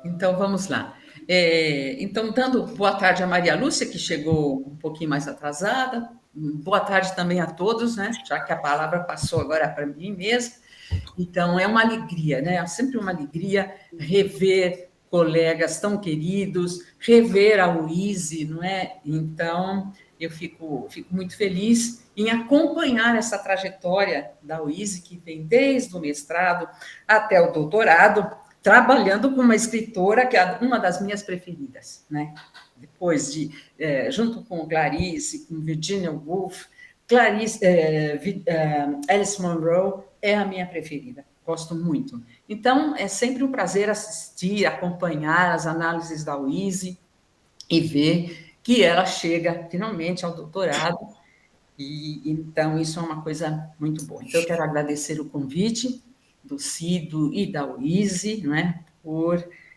Então, vamos lá. Então, dando boa tarde a Maria Lúcia, que chegou um pouquinho mais atrasada. Boa tarde também a todos, né? Já que a palavra passou agora para mim mesmo. Então, é uma alegria, né? É sempre uma alegria rever colegas tão queridos, rever a Luíse, não é? Então, eu fico muito feliz em acompanhar essa trajetória da Luíse, que vem desde o mestrado até o doutorado, trabalhando com uma escritora que é uma das minhas preferidas, né? Depois de, junto com Clarice, com Virginia Woolf, Alice Munro é a minha preferida, gosto muito. Então, é sempre um prazer assistir, acompanhar as análises da Luíse e ver que ela chega finalmente ao doutorado, e então isso é uma coisa muito boa. Então, eu quero agradecer o convite do Cido e da Luíse, não é?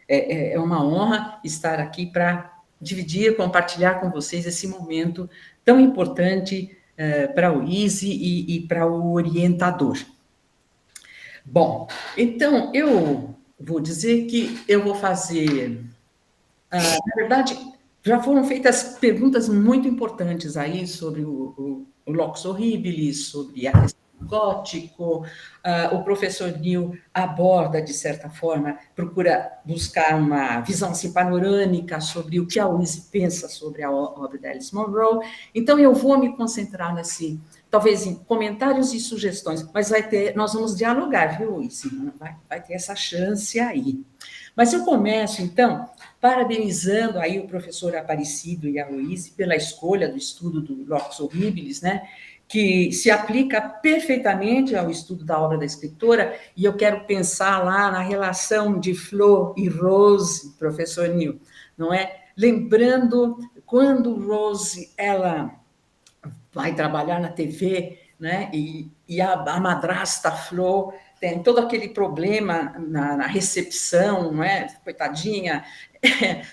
É uma honra estar aqui para dividir, compartilhar com vocês esse momento tão importante para o Luíse e para o orientador. Bom, então eu vou dizer que eu vou fazer. Na verdade, já foram feitas perguntas muito importantes aí sobre o Locus Horribilis, sobre a questão do gótico. O professor Neil aborda, de certa forma, procura buscar uma visão assim, panorâmica sobre o que a Luíse pensa sobre a obra da Alice Munro. Então, eu vou me concentrar talvez em comentários e sugestões, mas nós vamos dialogar, viu, Luíse? Vai ter essa chance aí. Mas eu começo, então, parabenizando aí o professor Aparecido e a Luíse pela escolha do estudo do Locus Horribilis, né, que se aplica perfeitamente ao estudo da obra da escritora, e eu quero pensar lá na relação de Flor e Rose, professor Neil, não é? Lembrando quando Rose, ela vai trabalhar na TV, né, e a madrasta Flor tem todo aquele problema na recepção, não é? Coitadinha,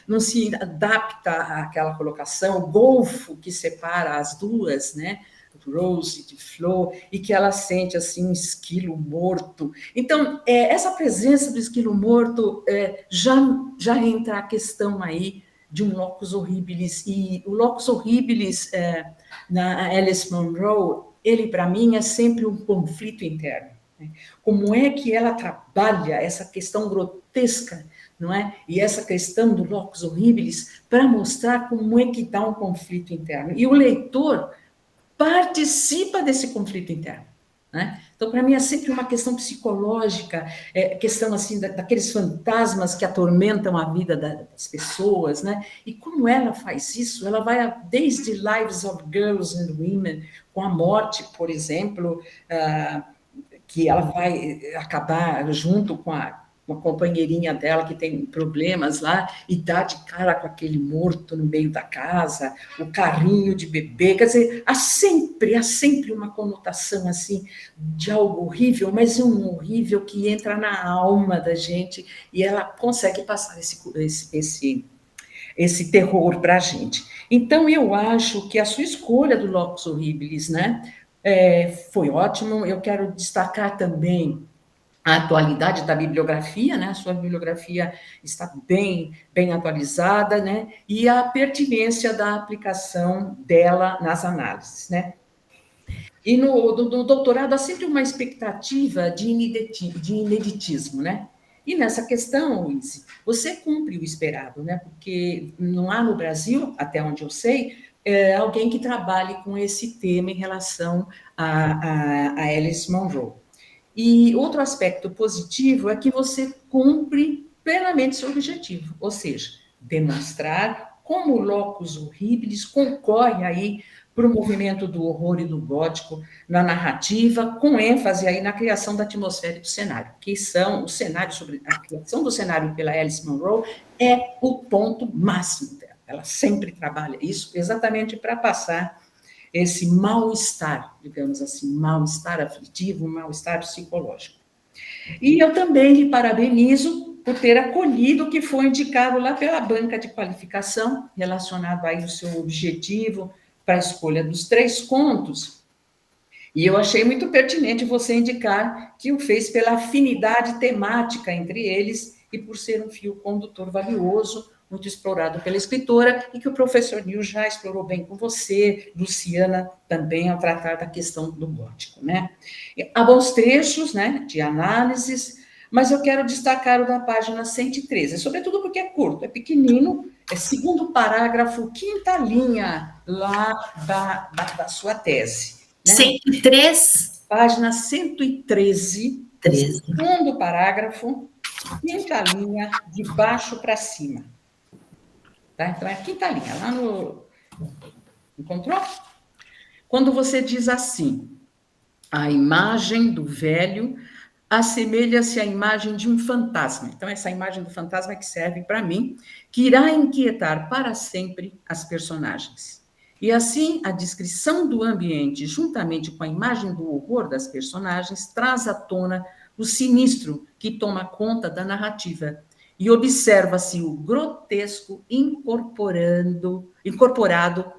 não se adapta àquela colocação, o golfo que separa as duas, né? Rose de Flor, e que ela sente assim um esquilo morto. Então, essa presença do esquilo morto já entra a questão aí de um locus horribilis, e o locus horribilis na Alice Munro, ele para mim é sempre um conflito interno. Como é que ela trabalha essa questão grotesca, não é? E essa questão do locus horribilis para mostrar como é que está um conflito interno. E o leitor participa desse conflito interno. Né? Então, para mim, é sempre uma questão psicológica, questão assim daqueles fantasmas que atormentam a vida das pessoas, né? E como ela faz isso? Ela vai desde Lives of Girls and Women, com a morte, por exemplo, que ela vai acabar junto com uma companheirinha dela que tem problemas lá e dá de cara com aquele morto no meio da casa, o carrinho de bebê, quer dizer, há sempre uma conotação assim de algo horrível, mas um horrível que entra na alma da gente e ela consegue passar esse terror para a gente. Então, eu acho que a sua escolha do Locus Horribilis, né, foi ótimo. Eu quero destacar também a atualidade da bibliografia, né? A sua bibliografia está bem atualizada, né? E a pertinência da aplicação dela nas análises, né? E no doutorado há sempre uma expectativa de ineditismo, né? E nessa questão, Luiz, você cumpre o esperado, né? Porque não há no Brasil, até onde eu sei, alguém que trabalhe com esse tema em relação a Alice Munro. E outro aspecto positivo é que você cumpre plenamente seu objetivo, ou seja, demonstrar como o locus horribilis concorre aí para o movimento do horror e do gótico na narrativa, com ênfase aí na criação da atmosfera e do cenário, que são o cenário sobre a criação do cenário pela Alice Munro é o ponto máximo dela. Ela sempre trabalha isso exatamente para passar esse mal-estar, digamos assim, mal-estar aflitivo, mal-estar psicológico. E eu também lhe parabenizo por ter acolhido o que foi indicado lá pela banca de qualificação, relacionado aí ao seu objetivo para a escolha dos 3 contos. E eu achei muito pertinente você indicar que o fez pela afinidade temática entre eles e por ser um fio condutor valioso, muito explorado pela escritora, e que o professor Nil já explorou bem com você, Luciana, também, ao tratar da questão do gótico, né? Há bons trechos, né, de análises, mas eu quero destacar o da página 113, sobretudo porque é curto, é pequenino, é segundo parágrafo, quinta linha lá da sua tese. Né? 103? Página 113, 13. segundo parágrafo, quinta linha, de baixo para cima. Tá? Então, é a quinta linha, lá no... Encontrou? Quando você diz assim, a imagem do velho assemelha-se à imagem de um fantasma. Então, essa imagem do fantasma que serve para mim, que irá inquietar para sempre as personagens. E assim, a descrição do ambiente, juntamente com a imagem do horror das personagens, traz à tona o sinistro que toma conta da narrativa. E observa-se o grotesco incorporado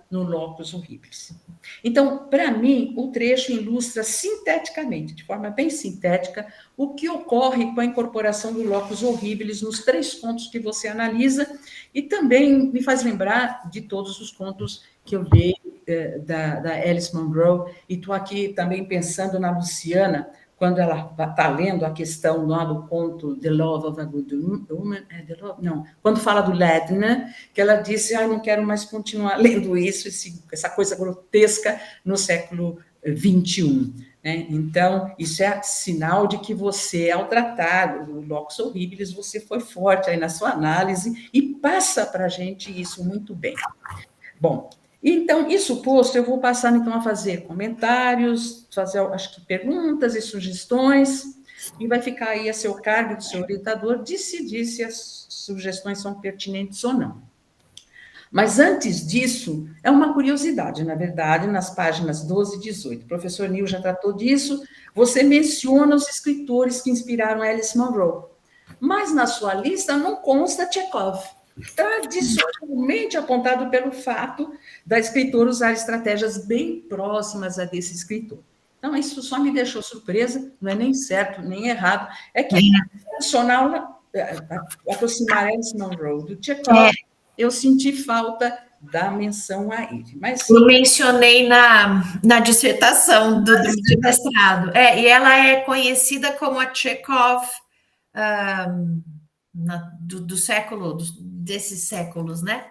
no locus horribilis. Então, para mim, o trecho ilustra sinteticamente, de forma bem sintética, o que ocorre com a incorporação do locus horribilis nos 3 contos que você analisa, e também me faz lembrar de todos os contos que eu dei da Alice Munro, e estou aqui também pensando na Luciana, quando ela está lendo a questão lá do conto The Love of a Good Woman, quando fala do Ledner, que ela disse, não quero mais continuar lendo isso, essa coisa grotesca no século XXI. Né? Então, isso é sinal de que você, ao tratar do locus horribilis, você foi forte aí na sua análise e passa para a gente isso muito bem. Bom, então, isso posto, eu vou passar, então, a fazer comentários, fazer, acho que, perguntas e sugestões, e vai ficar aí a seu cargo, do seu orientador, decidir se as sugestões são pertinentes ou não. Mas, antes disso, é uma curiosidade, na verdade, nas páginas 12 e 18. O professor Nil já tratou disso, você menciona os escritores que inspiraram Alice Munro, mas na sua lista não consta Chekhov, tradicionalmente apontado pelo fato da escritora usar estratégias bem próximas a desse escritor. Então, isso só me deixou surpresa, não é nem certo, nem errado, é que é tradicional aproximar Alice Munro do Chekhov, eu senti falta da menção a ele. Mas eu mencionei na dissertação do mestrado. E ela é conhecida como a Chekhov desses séculos, né?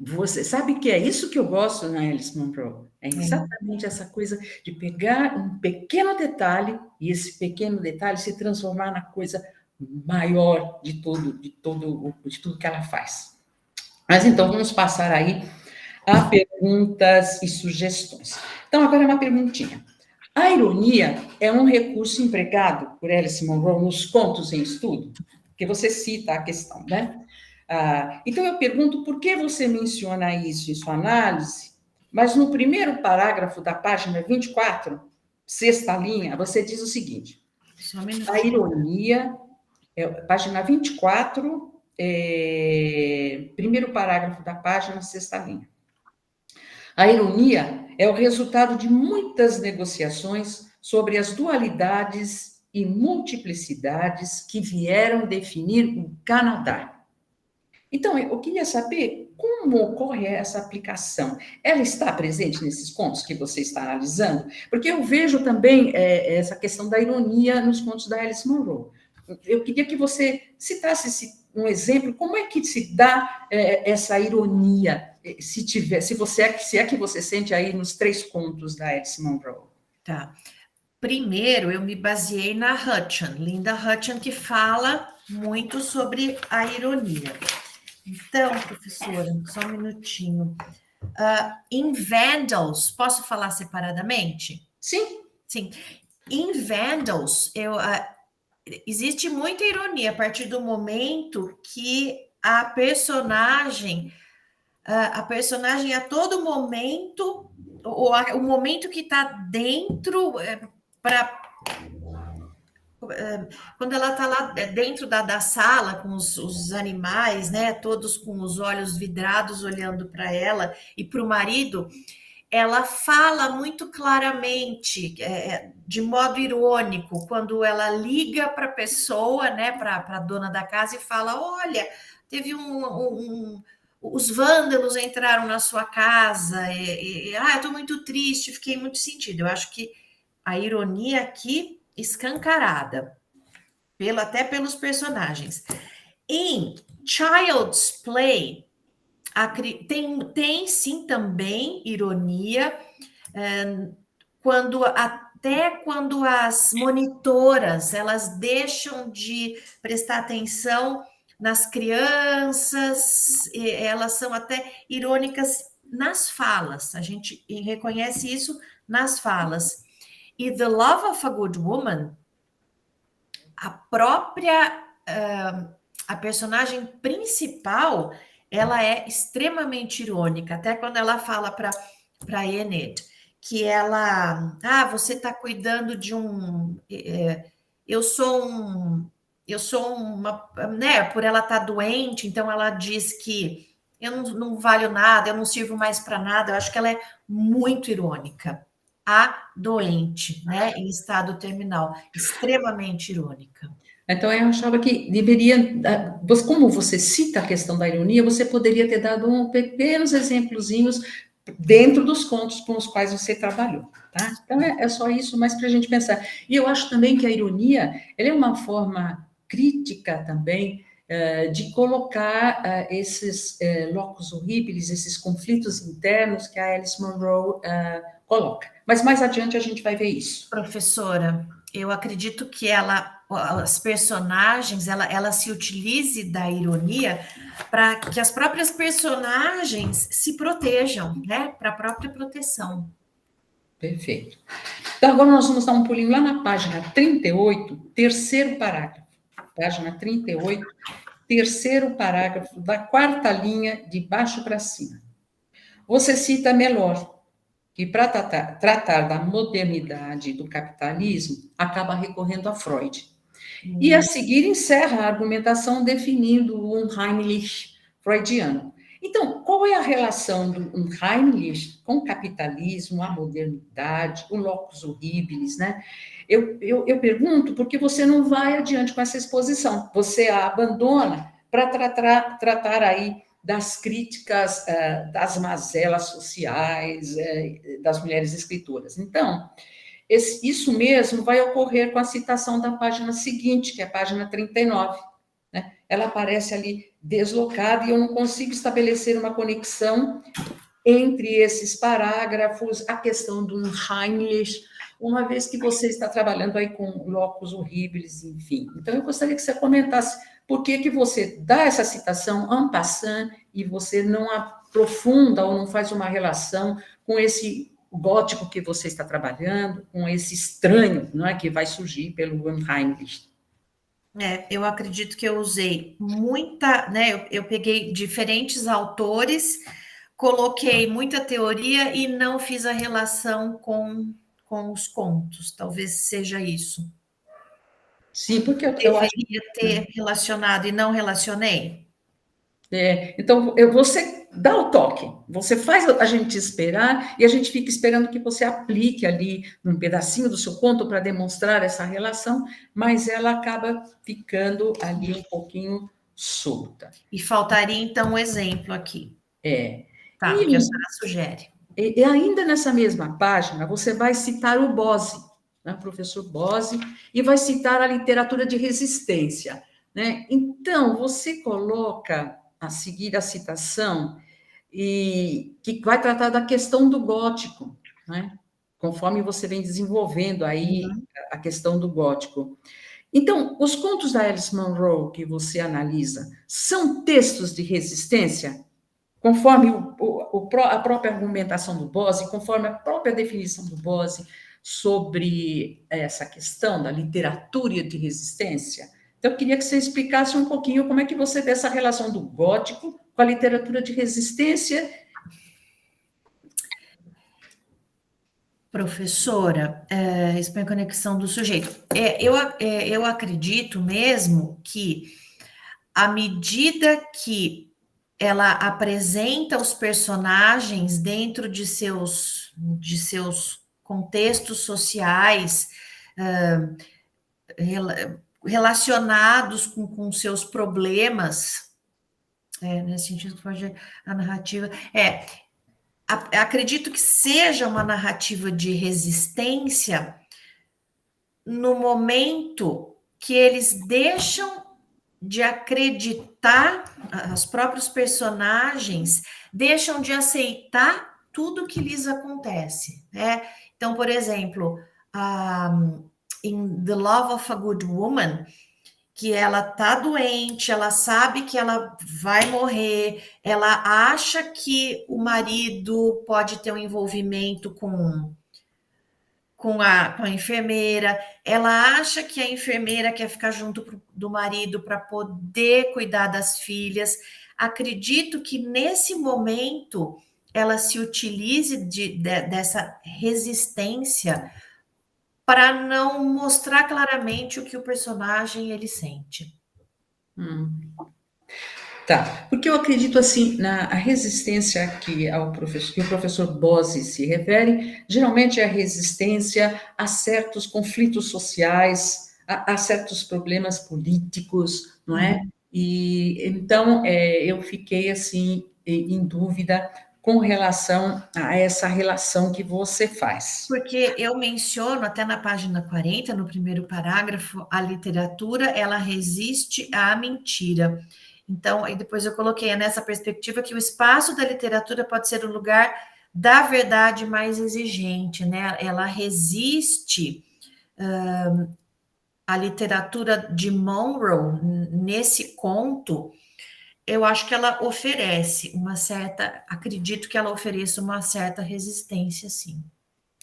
Você sabe que é isso que eu gosto na Alice Munro. É exatamente essa coisa de pegar um pequeno detalhe e esse pequeno detalhe se transformar na coisa maior de tudo que ela faz. Mas então vamos passar aí a perguntas e sugestões. Então agora é uma perguntinha. A ironia é um recurso empregado por Alice Munro nos contos em estudo? Porque você cita a questão, né? Então, eu pergunto por que você menciona isso em sua análise, mas no primeiro parágrafo da página 24, sexta linha, você diz o seguinte: a ironia, página 24, primeiro parágrafo da página, sexta linha. A ironia é o resultado de muitas negociações sobre as dualidades e multiplicidades que vieram definir o Canadá. Então, eu queria saber como ocorre essa aplicação. Ela está presente nesses contos que você está analisando? Porque eu vejo também essa questão da ironia nos contos da Alice Munro. Eu queria que você citasse um exemplo, como é que se dá essa ironia, se é que você sente aí nos 3 contos da Alice Munro? Tá. Primeiro, eu me baseei na Hutton, Linda Hutton, que fala muito sobre a ironia. Então, professora, só um minutinho. Em Vandals, posso falar separadamente? Sim. Sim. Em Vandals, existe muita ironia a partir do momento que a personagem a todo momento, o momento que está dentro, quando ela está lá dentro da sala com os animais, né, todos com os olhos vidrados olhando para ela e para o marido, ela fala muito claramente, de modo irônico, quando ela liga para a pessoa, né, para a dona da casa e fala: olha, teve os vândalos entraram na sua casa, eu estou muito triste, fiquei muito sentido. Eu acho que a ironia aqui escancarada, até pelos personagens. Em Child's Play, tem sim também ironia, até quando as monitoras elas deixam de prestar atenção nas crianças, elas são até irônicas nas falas, a gente reconhece isso nas falas. E The Love of a Good Woman, a própria a personagem principal, ela é extremamente irônica, até quando ela fala para Enid que ela, você está cuidando de eu sou uma, né, por ela estar doente, então ela diz que eu não valho nada, eu não sirvo mais para nada. Eu acho que ela é muito irônica. A doente, né, em estado terminal, extremamente irônica. Então, eu achava que deveria, como você cita a questão da ironia, você poderia ter dado pequenos exemplozinhos dentro dos contos com os quais você trabalhou, tá? Então, é só isso, mas para a gente pensar. E eu acho também que a ironia, ela é uma forma crítica também de colocar esses locus horribilis, esses conflitos internos que a Alice Munro coloca. Mas mais adiante a gente vai ver isso. Professora, eu acredito que as personagens, ela se utilize da ironia para que as próprias personagens se protejam, né? Para a própria proteção. Perfeito. Então, agora nós vamos dar um pulinho lá na página 38, terceiro parágrafo. Página 38, terceiro parágrafo, da quarta linha, de baixo para cima. Você cita Mellor, que para tratar da modernidade e do capitalismo, acaba recorrendo a Freud. E a seguir encerra a argumentação definindo o Unheimlich freudiano. Então, qual é a relação do Unheimlich com o capitalismo, a modernidade, o locus horribilis, né? Eu pergunto porque você não vai adiante com essa exposição, você a abandona para tratar aí das críticas das mazelas sociais das mulheres escritoras. Então, isso mesmo vai ocorrer com a citação da página seguinte, que é a página 39. Né? Ela aparece ali deslocada e eu não consigo estabelecer uma conexão entre esses parágrafos, a questão do Unheimlich, uma vez que você está trabalhando aí com locus horribilis, enfim. Então, eu gostaria que você comentasse por que você dá essa citação en passant e você não aprofunda ou não faz uma relação com esse gótico que você está trabalhando, com esse estranho, não é, que vai surgir pelo Unheimlich. Eu acredito que eu usei muita, né? Eu peguei diferentes autores, coloquei muita teoria e não fiz a relação com os contos. Talvez seja isso. Sim, porque eu deveria acho ter relacionado e não relacionei. Então, você dá o toque, você faz a gente esperar e a gente fica esperando que você aplique ali um pedacinho do seu conto para demonstrar essa relação, mas ela acaba ficando ali um pouquinho solta. E faltaria, então, um exemplo aqui. Tá, que a senhora sugere. E ainda nessa mesma página, você vai citar o Bose, né, professor Bose, e vai citar a literatura de resistência. Né? Então, você coloca a seguir a citação, e que vai tratar da questão do gótico, né? Conforme você vem desenvolvendo aí a questão do gótico. Então, os contos da Alice Munro que você analisa são textos de resistência, conforme a própria argumentação do Bose, conforme a própria definição do Bose sobre essa questão da literatura de resistência. Então, eu queria que você explicasse um pouquinho como é que você vê essa relação do gótico com a literatura de resistência. Professora, expõe a conexão do sujeito. Eu acredito mesmo que, à medida que ela apresenta os personagens dentro de seus de seus contextos sociais, relacionados com seus problemas, nesse sentido que pode a narrativa. Acredito que seja uma narrativa de resistência no momento que eles deixam de acreditar, os próprios personagens deixam de aceitar tudo que lhes acontece, né? Então, por exemplo, em The Love of a Good Woman, que ela tá doente, ela sabe que ela vai morrer, ela acha que o marido pode ter um envolvimento com a enfermeira, ela acha que a enfermeira quer ficar junto do marido para poder cuidar das filhas. Acredito que nesse momento ela se utilize dessa resistência para não mostrar claramente o que o personagem ele sente. Tá, porque eu acredito assim na a resistência que o professor Bose se refere, geralmente é a resistência a certos conflitos sociais, a certos problemas políticos, não é? E então eu fiquei assim em dúvida com relação a essa relação que você faz. Porque eu menciono até na página 40, no primeiro parágrafo, a literatura, ela resiste à mentira. Então, aí depois eu coloquei nessa perspectiva que o espaço da literatura pode ser o lugar da verdade mais exigente, né? Ela resiste à literatura de Monroe, nesse conto, eu acho que ela oferece uma certa, acredito que ela ofereça uma certa resistência, sim.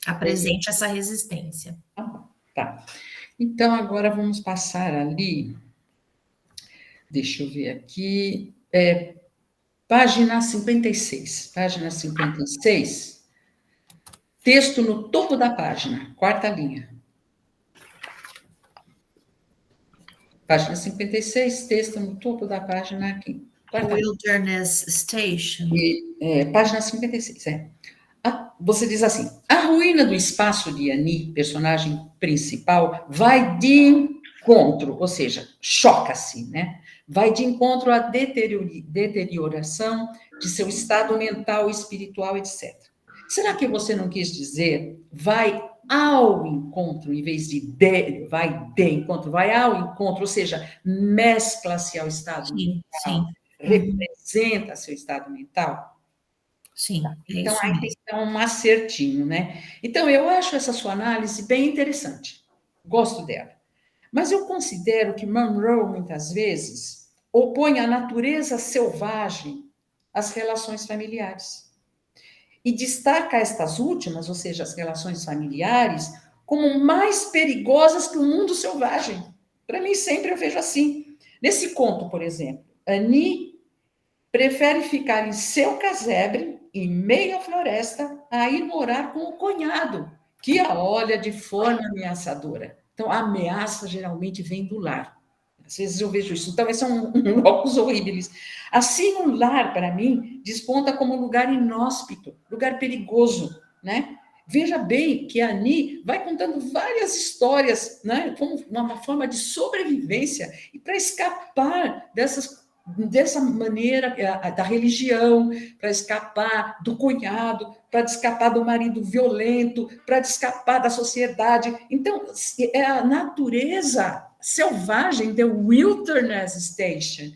Apresente essa resistência. Tá. Então, agora vamos passar ali. Deixa eu ver aqui. Página 56. Página 56. Texto no topo da página, quarta linha. Página 56, texto no topo da página aqui. Wilderness Station. Página 56, Você diz assim: a ruína do espaço de Annie, personagem principal, vai de encontro, ou seja, choca-se, né? Vai de encontro à deterioração de seu estado mental, espiritual, etc. Será que você não quis dizer vai ao encontro, em vez de vai de encontro, vai ao encontro, ou seja, mescla-se ao estado Sim, mental, sim. representa seu estado mental? Sim, é Então, isso aí tem mesmo. que dar um acertinho, né? Então, eu acho essa sua análise bem interessante. Gosto dela. Mas eu considero que Monroe, muitas vezes, opõe a natureza selvagem às relações familiares. E destaca estas últimas, ou seja, as relações familiares, como mais perigosas que o mundo selvagem. Para mim, sempre eu vejo assim. Nesse conto, por exemplo, Annie prefere ficar em seu casebre, em meio à floresta, a ir morar com o cunhado, que a olha de forma ameaçadora. Então, a ameaça geralmente vem do lar. Às vezes eu vejo isso. Então, esse é um locus horribilis. Assim, o lar, para mim, desponta como lugar inóspito, lugar perigoso, né? Veja bem que a Annie vai contando várias histórias, né, como uma forma de sobrevivência e para escapar dessa maneira da religião, para escapar do cunhado, para escapar do marido violento, para escapar da sociedade. Então, é a natureza selvagem, the wilderness station.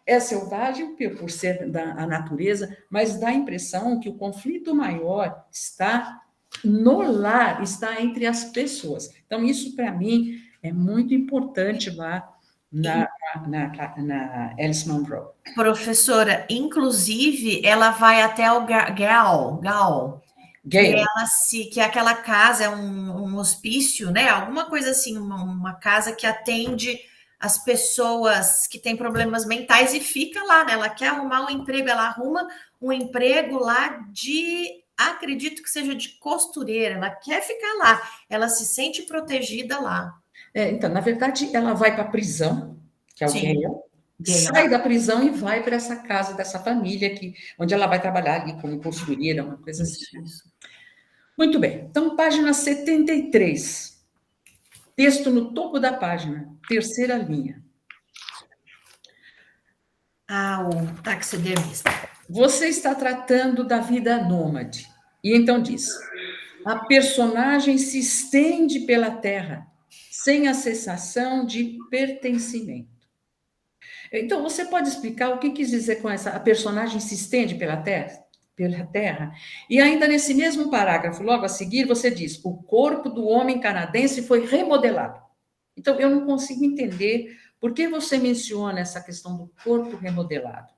É selvagem por ser a natureza, mas dá a impressão que o conflito maior está no lar, está entre as pessoas. Então, isso, para mim, é muito importante lá na Alice Munro. Professora, inclusive, ela vai até o Gal, que é aquela casa, é um hospício, né? Alguma coisa assim, uma casa que atende as pessoas que têm problemas mentais e fica lá, né? Ela quer arrumar um emprego, ela arruma um emprego lá acredito que seja de costureira, ela quer ficar lá, ela se sente protegida lá. Então, na verdade, ela vai para a prisão, que é o Sim. Gale, sai da prisão e vai para essa casa dessa família, onde ela vai trabalhar ali como costureira, uma coisa assim. Isso. Muito bem. Então, página 73. Texto no topo da página, terceira linha. O taxidermista. Você está tratando da vida nômade. E então diz: a personagem se estende pela terra, sem a sensação de pertencimento. Então, você pode explicar o que quis dizer com essa? A personagem se estende pela terra? E ainda nesse mesmo parágrafo, logo a seguir, você diz: o corpo do homem canadense foi remodelado. Então, eu não consigo entender por que você menciona essa questão do corpo remodelado.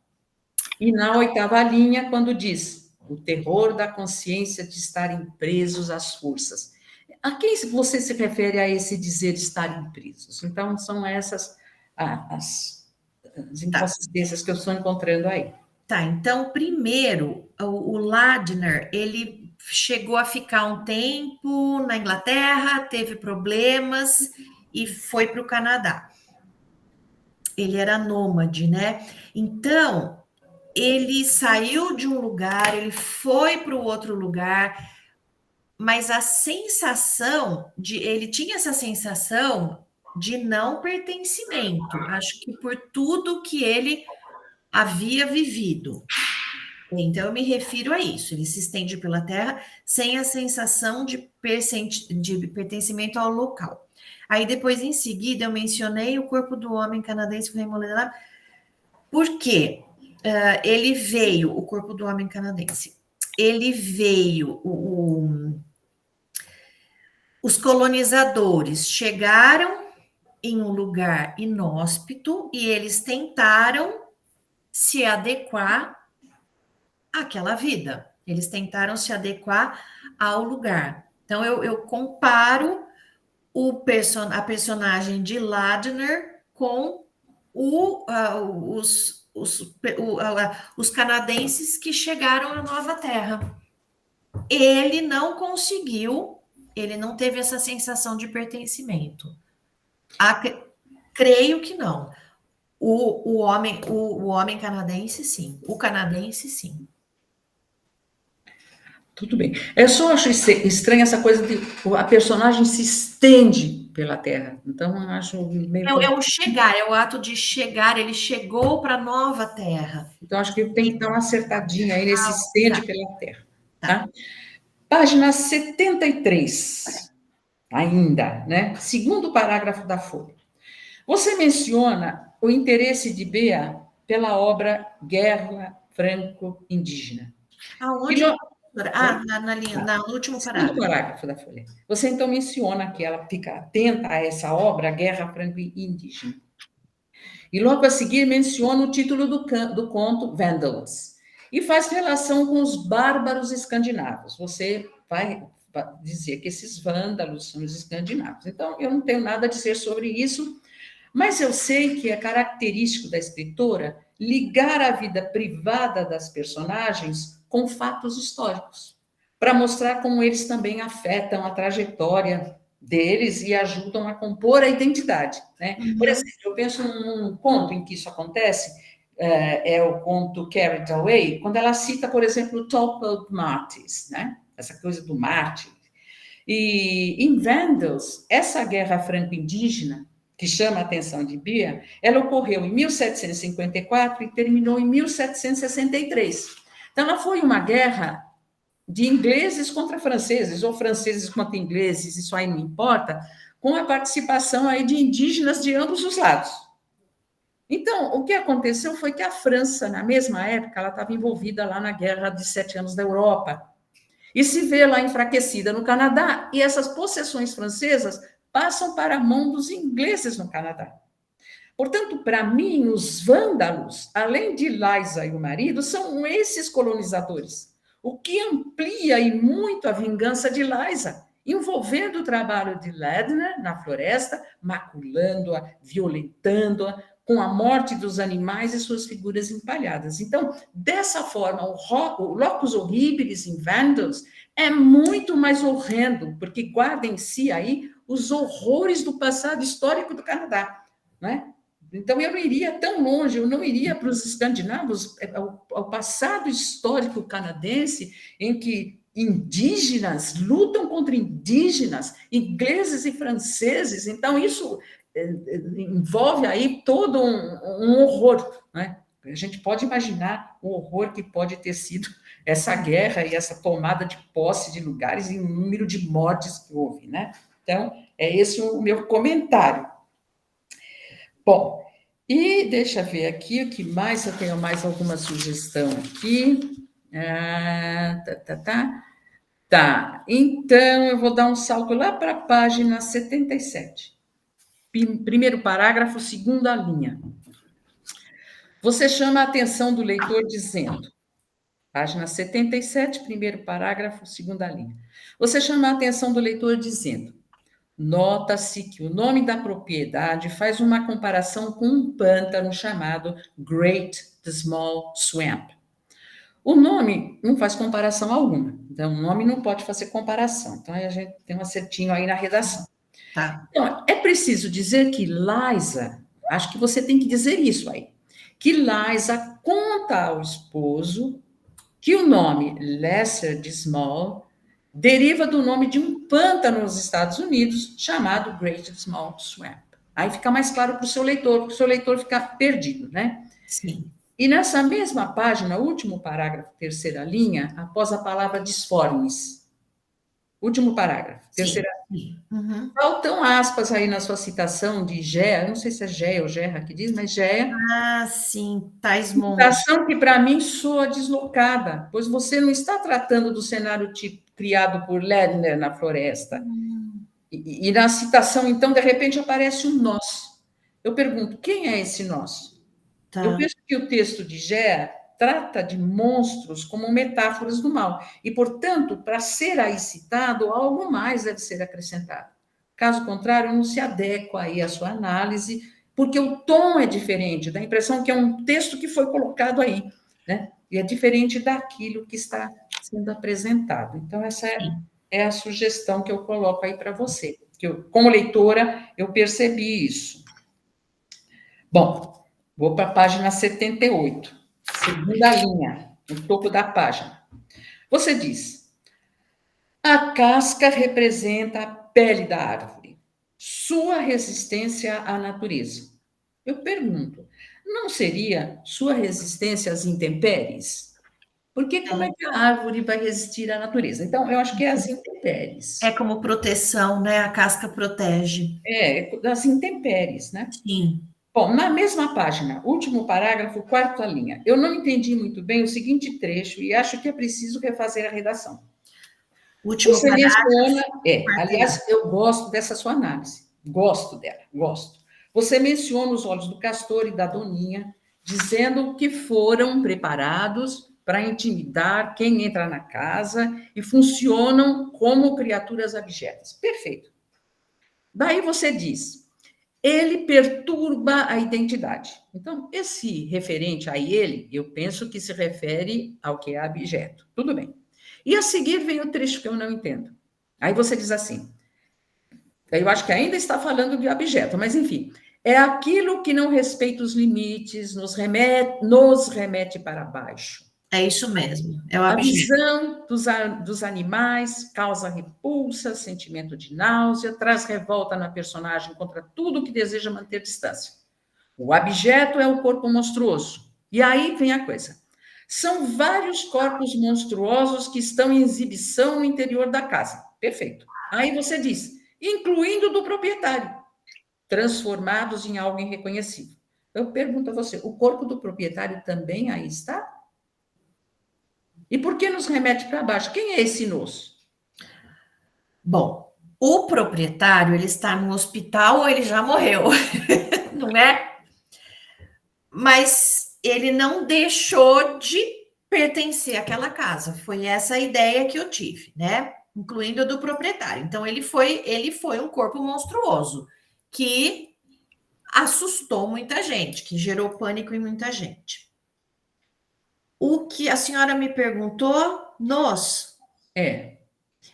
E na oitava linha, quando diz: o terror da consciência de estarem presos às forças. A quem você se refere a esse dizer estarem presos? Então, são essas as inconsistências que eu estou encontrando aí. Tá, então, primeiro, o Ladner, ele chegou a ficar um tempo na Inglaterra, teve problemas e foi para o Canadá. Ele era nômade, né? Então, ele saiu de um lugar, ele foi para o outro lugar, mas a sensação ele tinha essa sensação de não pertencimento. Acho que por tudo que ele havia vivido. Então, eu me refiro a isso. Ele se estende pela terra sem a sensação de pertencimento ao local. Aí, depois, em seguida, eu mencionei o corpo do homem canadense foi remodelado. Por quê? Ele veio, o corpo do homem canadense, ele veio, os colonizadores chegaram em um lugar inóspito e eles tentaram se adequar àquela vida. Eles tentaram se adequar ao lugar. Então, eu comparo a personagem de Ladner com os canadenses que chegaram à Nova Terra. Ele não conseguiu, ele não teve essa sensação de pertencimento. Creio que não. O homem canadense, sim. O canadense, sim. Tudo bem. Eu só acho estranha essa coisa de a personagem se estende pela terra. Então, eu acho meio... É o chegar, é o ato de chegar. Ele chegou para a nova terra. Então, acho que tem que dar uma acertadinha aí nesse estende pela terra. Tá? Página 73, ainda, né? Segundo parágrafo da folha. Você menciona o interesse de Bea pela obra Guerra Franco-Indígena. Aonde? No último parágrafo. No parágrafo da folha. Você então menciona que ela fica atenta a essa obra, Guerra Franco-Indígena. E logo a seguir menciona o título do conto, Vandals, e faz relação com os bárbaros escandinavos. Você vai dizer que esses vândalos são os escandinavos. Então, eu não tenho nada a dizer sobre isso, mas eu sei que é característico da escritora ligar a vida privada das personagens com fatos históricos, para mostrar como eles também afetam a trajetória deles e ajudam a compor a identidade. Né? Uhum. Por exemplo, eu penso num conto em que isso acontece, é o conto Carried Away, quando ela cita, por exemplo, o Toppled Martyrs, né? Essa coisa do mártir. E em Vandals, essa guerra franco-indígena, que chama a atenção de Bea, ela ocorreu em 1754 e terminou em 1763. Então, ela foi uma guerra de ingleses contra franceses, ou franceses contra ingleses, isso aí não importa, com a participação aí de indígenas de ambos os lados. Então, o que aconteceu foi que a França, na mesma época, ela estava envolvida lá na Guerra de 7 Anos da Europa, e se vê lá enfraquecida no Canadá, e essas possessões francesas passam para a mão dos ingleses no Canadá. Portanto, para mim, os vândalos, além de Liza e o marido, são esses colonizadores, o que amplia e muito a vingança de Liza, envolvendo o trabalho de Ladner na floresta, maculando-a, violentando-a, com a morte dos animais e suas figuras empalhadas. Então, dessa forma, o Locus Horribilis em Vandals é muito mais horrendo, porque guarda em si aí os horrores do passado histórico do Canadá, né? Então, eu não iria tão longe, eu não iria para os escandinavos, ao passado histórico canadense, em que indígenas lutam contra indígenas, ingleses e franceses. Então, isso envolve aí todo um horror, né? A gente pode imaginar o horror que pode ter sido essa guerra e essa tomada de posse de lugares e o número de mortes que houve, né? Então, é esse o meu comentário. Bom, e deixa eu ver aqui o que mais, eu tenho mais alguma sugestão aqui. Tá, então eu vou dar um salto lá para a página 77. Primeiro parágrafo, segunda linha. Você chama a atenção do leitor dizendo, página 77, primeiro parágrafo, segunda linha. Você chama a atenção do leitor dizendo, nota-se que o nome da propriedade faz uma comparação com um pântano chamado Great Small Swamp. O nome não faz comparação alguma, então o nome não pode fazer comparação. Então a gente tem um acertinho aí na redação. Tá. Então, é preciso dizer que Liza, acho que você tem que dizer isso aí, que Liza conta ao esposo que o nome Lesser de Small deriva do nome de um pântano nos Estados Unidos chamado Great Small Swamp. Aí fica mais claro para o seu leitor, porque o seu leitor fica perdido, né? Sim. E nessa mesma página, último parágrafo, terceira linha, após a palavra disformes. Último parágrafo, terceira linha. Uhum. Faltam aspas aí na sua citação de Gea, eu não sei se é Gea ou Gerra que diz, mas Gea. Ah, sim, Tais Monge. Citação que para mim soa deslocada, pois você não está tratando do cenário tipo criado por Ledner na floresta. E na citação, então, de repente aparece um nós. Eu pergunto, quem é esse nós? Tá. Eu penso que o texto de Gea trata de monstros como metáforas do mal. E, portanto, para ser aí citado, algo mais deve ser acrescentado. Caso contrário, não se adequa aí à sua análise, porque o tom é diferente, dá a impressão que é um texto que foi colocado aí, né? E é diferente daquilo que está sendo apresentado. Então, essa é a sugestão que eu coloco aí para você. Que eu, como leitora, eu percebi isso. Bom, vou para a página 78, segunda linha, no topo da página. Você diz: a casca representa a pele da árvore, sua resistência à natureza. Eu pergunto, não seria sua resistência às intempéries? Porque como é que a árvore vai resistir à natureza? Então, eu acho que é as intempéries. É como proteção, né? A casca protege. É, das intempéries, né? Sim. Bom, na mesma página, último parágrafo, quarta linha. Eu não entendi muito bem o seguinte trecho e acho que é preciso refazer a redação. Último Você menciona, parágrafo. aliás, eu gosto dessa sua análise, gosto dela, gosto. Você menciona os olhos do castor e da doninha, dizendo que foram preparados para intimidar quem entra na casa e funcionam como criaturas abjetas. Perfeito. Daí você diz, ele perturba a identidade. Então, esse referente a ele, eu penso que se refere ao que é abjeto. Tudo bem. E a seguir vem o trecho que eu não entendo. Aí você diz assim, eu acho que ainda está falando de objeto, mas enfim, é aquilo que não respeita os limites, nos remete para baixo. É isso mesmo, é o A objeto. visão dos animais causa repulsa, sentimento de náusea, traz revolta na personagem contra tudo que deseja manter distância. O abjeto é o corpo monstruoso. E aí vem a coisa. São vários corpos monstruosos que estão em exibição no interior da casa. Perfeito. Aí você diz, incluindo do proprietário, transformados em algo irreconhecível. Eu pergunto a você, o corpo do proprietário também aí está? E por que nos remete para baixo? Quem é esse nos? Bom, o proprietário, ele está no hospital ou ele já morreu, não é? Mas ele não deixou de pertencer àquela casa. Foi essa a ideia que eu tive, né? Incluindo a do proprietário. Então, ele foi um corpo monstruoso que assustou muita gente, que gerou pânico em muita gente. O que a senhora me perguntou, nos? É.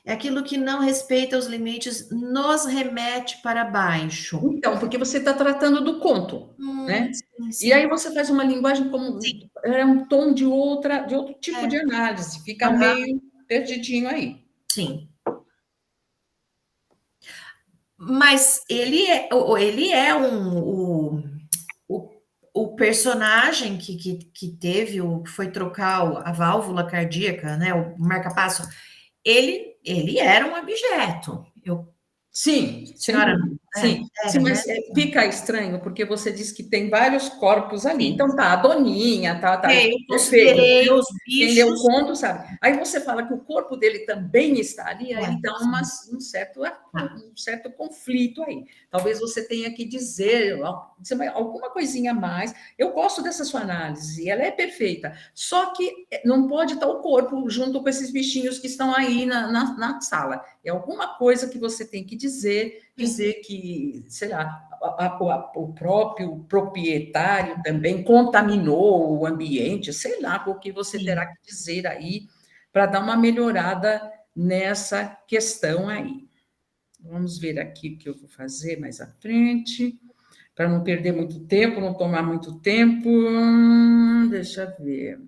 É aquilo que não respeita os limites, nos remete para baixo. Então, porque você está tratando do conto, né? Sim, E sim. aí você faz uma linguagem como Sim, é um tom de outro tipo de é. análise, fica Aham, meio perdidinho aí. sim. Mas ele é o, o personagem que teve, que foi trocar a válvula cardíaca, né? O marca-passo, ele era um objeto. Sim, sem Senhora, dúvida. é, Sim, sim, era, né? mas fica estranho porque você diz que tem vários corpos ali. Então tá a Doninha, tá, Eu perfeito. considerei os Quem lê o bichos. conto sabe. Aí você fala que o corpo dele também está ali, aí dá Sim, um certo conflito aí. Talvez você tenha que dizer alguma coisinha a mais. Eu gosto dessa sua análise, ela é perfeita. Só que não pode estar o corpo junto com esses bichinhos que estão aí na sala. É alguma coisa que você tem que dizer que, sei lá, o próprio proprietário também contaminou o ambiente, sei lá, o que você terá sim. que dizer aí para dar uma melhorada nessa questão aí. Vamos ver aqui o que eu vou fazer mais à frente, para não perder muito tempo, não tomar muito tempo. Deixa eu ver.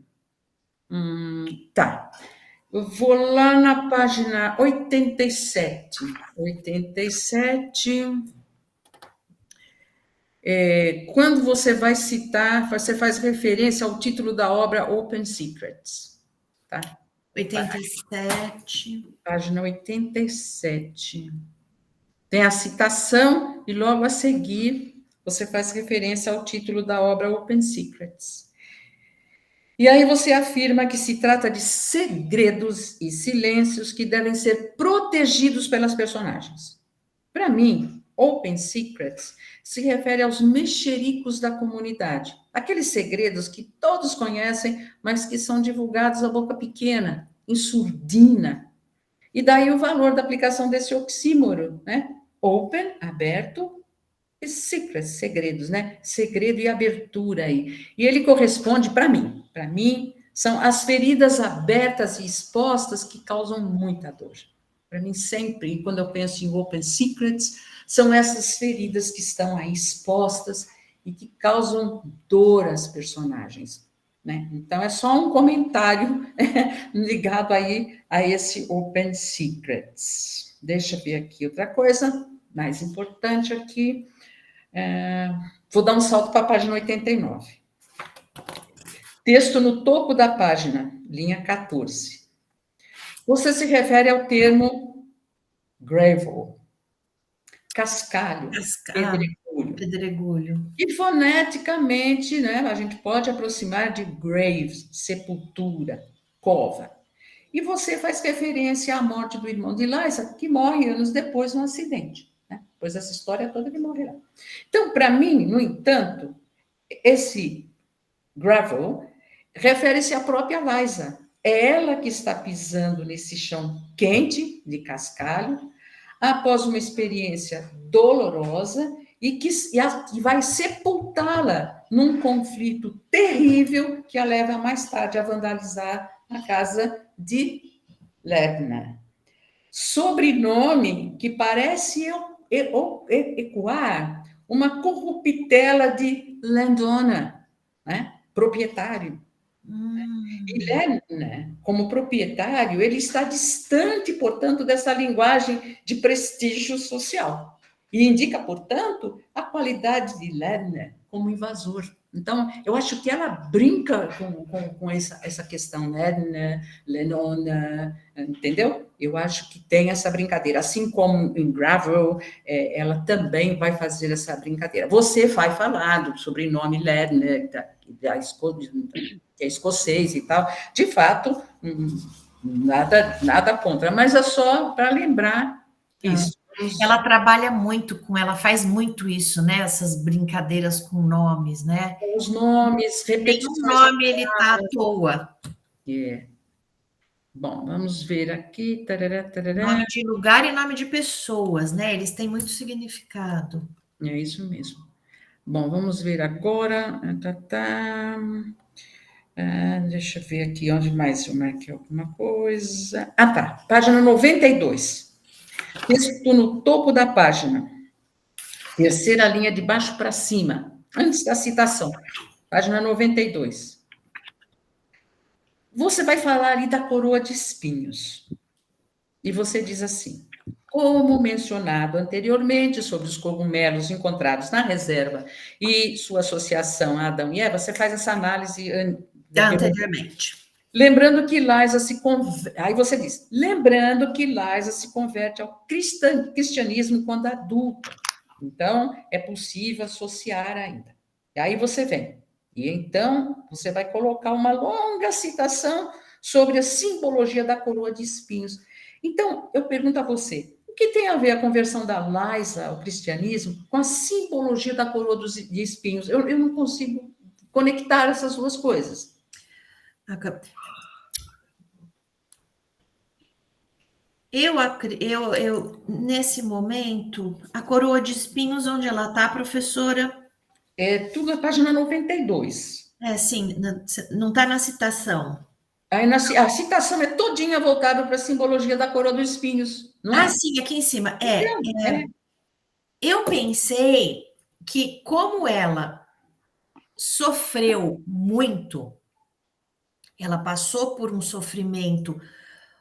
Tá. Eu vou lá na página 87. 87. Quando você vai citar, você faz referência ao título da obra Open Secrets. Tá? 87. Página 87. Tem a citação e logo a seguir você faz referência ao título da obra Open Secrets. E aí você afirma que se trata de segredos e silêncios que devem ser protegidos pelas personagens. Para mim, Open Secrets se refere aos mexericos da comunidade, aqueles segredos que todos conhecem, mas que são divulgados à boca pequena, em surdina. E daí o valor da aplicação desse oxímoro, né? Open, aberto, e secrets, segredos, né? Segredo e abertura aí. E ele corresponde, para mim, são as feridas abertas e expostas que causam muita dor. Para mim, sempre, quando eu penso em Open Secrets, são essas feridas que estão aí expostas e que causam dor às personagens. Né? Então, é só um comentário ligado aí a esse Open Secrets. Deixa eu ver aqui outra coisa mais importante aqui. Vou dar um salto para a página 89. Texto no topo da página, linha 14. Você se refere ao termo gravel, cascalho, pedregulho. Pedregulho. E foneticamente, né, a gente pode aproximar de graves, sepultura, cova. E você faz referência à morte do irmão de Liza, que morre anos depois num acidente. Né? Pois essa história toda ele morrerá. Então, para mim, no entanto, esse gravel refere-se à própria Liza. É ela que está pisando nesse chão quente, de cascalho, após uma experiência dolorosa e vai sepultá-la num conflito terrível que a leva mais tarde a vandalizar a casa de Ledna. Sobrenome que parece ecoar uma corruptela de landowner, né? Proprietário. Ele é, né, como proprietário, ele está distante, portanto, dessa linguagem de prestígio social. E indica, portanto, a qualidade de Lerner como invasor. Então, eu acho que ela brinca com essa questão, Lerner, Lenona, entendeu? Eu acho que tem essa brincadeira. Assim como em Gravel, ela também vai fazer essa brincadeira. Você vai falar do sobrenome Lerner, da escolha que é escocês e tal. De fato, nada contra, mas é só para lembrar isso. Ela trabalha muito ela faz muito isso, né? Essas brincadeiras com nomes, né? Os nomes, Nenhum repetições. nome ele tá à toa. É. Bom, vamos ver aqui. Tarará, Nome tarará. de lugar e nome de pessoas, né? Eles têm muito significado. É isso mesmo. Bom, vamos ver agora. Deixa eu ver aqui onde mais eu marquei alguma coisa. Ah, tá. Página 92. Texto no topo da página. Terceira linha de baixo para cima. Antes da citação. Página 92. Você vai falar ali da coroa de espinhos. E você diz assim: como mencionado anteriormente sobre os cogumelos encontrados na reserva e sua associação a Adão e Eva, você faz essa análise Anteriormente. Lembrando que Liza se converte. Aí você diz: lembrando que Liza se converte ao cristianismo quando adulta. Então, é possível associar ainda. E aí você vem. E então, você vai colocar uma longa citação sobre a simbologia da coroa de espinhos. Então, eu pergunto a você: o que tem a ver a conversão da Liza ao cristianismo com a simbologia da coroa de espinhos? Eu não consigo conectar essas duas coisas. Nesse momento, a coroa de espinhos, onde ela está, professora? Tudo na página 92. Sim, não está na citação. Aí a citação é todinha voltada para a simbologia da coroa dos espinhos, não é? Sim, aqui em cima. Eu pensei que, como ela sofreu muito, ela passou por um sofrimento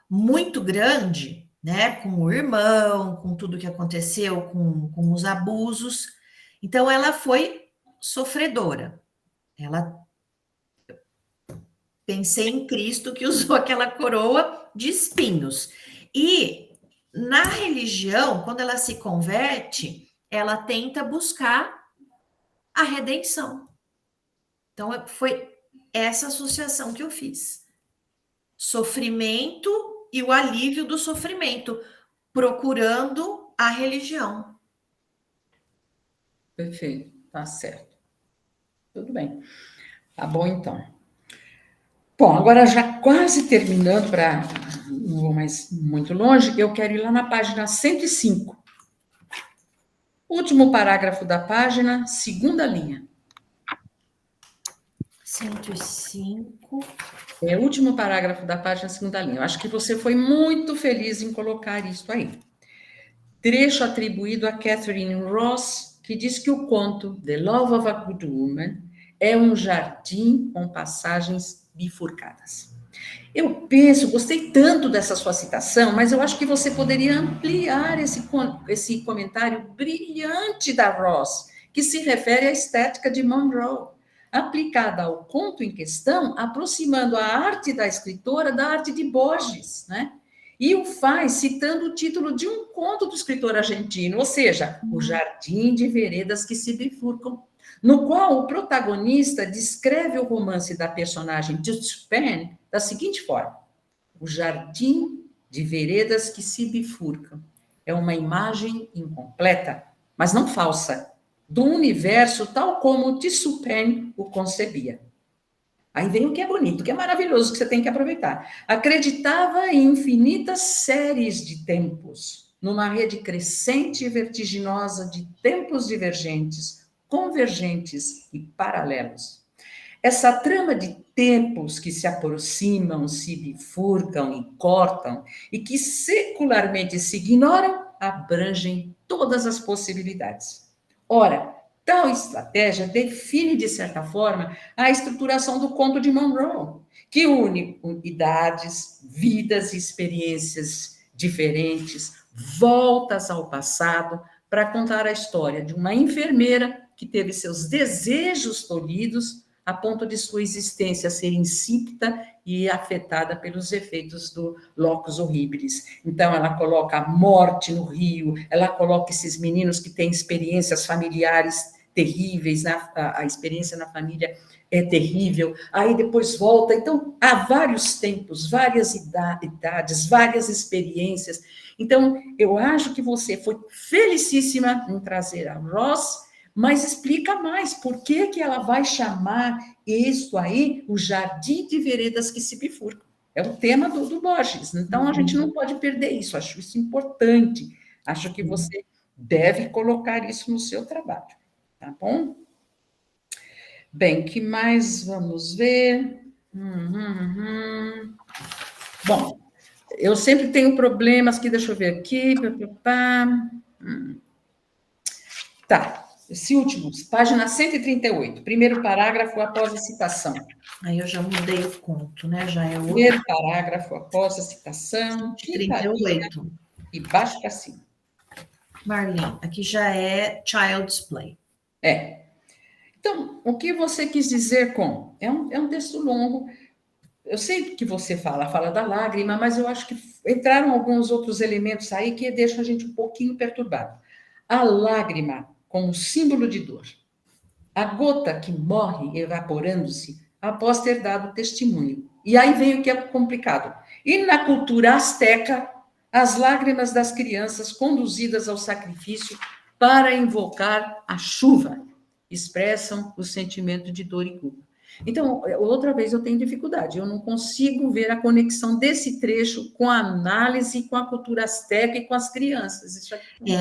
muito grande, né? Com o irmão, com tudo que aconteceu, com os abusos. Então, ela foi sofredora. Pensei em Cristo que usou aquela coroa de espinhos. E na religião, quando ela se converte, ela tenta buscar a redenção. Então, foi essa associação que eu fiz. Sofrimento e o alívio do sofrimento, procurando a religião. Perfeito, tá certo. Tudo bem. Tá bom, então. Bom, agora já quase terminando, não vou mais muito longe, eu quero ir lá na página 105. Último parágrafo da página, segunda linha. 105. É o último parágrafo da página, segunda linha. Eu acho que você foi muito feliz em colocar isso aí. Trecho atribuído a Catherine Ross, que diz que o conto The Love of a Good Woman é um jardim com passagens bifurcadas. Eu penso, gostei tanto dessa sua citação, mas eu acho que você poderia ampliar esse comentário brilhante da Ross, que se refere à estética de Monroe, aplicada ao conto em questão, aproximando a arte da escritora da arte de Borges, né? E o faz citando o título de um conto do escritor argentino, ou seja, O Jardim de Veredas que se Bifurcam, no qual o protagonista descreve o romance da personagem Judith Penn da seguinte forma: o jardim de veredas que se bifurcam é uma imagem incompleta, mas não falsa, do universo tal como Tissot Penn o concebia. Aí vem o que é bonito, o que é maravilhoso, que você tem que aproveitar. Acreditava em infinitas séries de tempos, numa rede crescente e vertiginosa de tempos divergentes, convergentes e paralelos. Essa trama de tempos que se aproximam, se bifurcam e cortam, e que secularmente se ignoram, abrangem todas as possibilidades. Ora, tal estratégia define, de certa forma, a estruturação do conto de Monroe, que une idades, vidas e experiências diferentes, voltas ao passado, para contar a história de uma enfermeira que teve seus desejos tolhidos a ponto de sua existência ser insípida e afetada pelos efeitos do locus horribilis. Então, ela coloca a morte no rio, ela coloca esses meninos que têm experiências familiares terríveis, né? A experiência na família é terrível, aí depois volta. Então, há vários tempos, várias idades, várias experiências. Então, eu acho que você foi felicíssima em trazer a Ross, mas explica mais por que ela vai chamar isso aí o jardim de veredas que se bifurcam. É o tema do Borges. Então, a gente não pode perder isso. Acho isso importante. Acho que você deve colocar isso no seu trabalho. Tá bom? Bem, que mais vamos ver? Bom, eu sempre tenho problemas aqui, deixa eu ver aqui. Tá, esse último, página 138, primeiro parágrafo após a citação. Aí eu já mudei o conto, né? Já é outro. Primeiro parágrafo após a citação, 38. E baixo para cima. Marlene, aqui já é Child's Play. Então, o que você quis dizer com... É um texto longo. Eu sei que você fala da lágrima, mas eu acho que entraram alguns outros elementos aí que deixam a gente um pouquinho perturbado. A lágrima como símbolo de dor. A gota que morre evaporando-se após ter dado testemunho. E aí vem o que é complicado. E na cultura asteca, as lágrimas das crianças conduzidas ao sacrifício para invocar a chuva expressam o sentimento de dor e culpa. Então, outra vez eu tenho dificuldade, eu não consigo ver a conexão desse trecho com a análise, com a cultura asteca e com as crianças. Isso aqui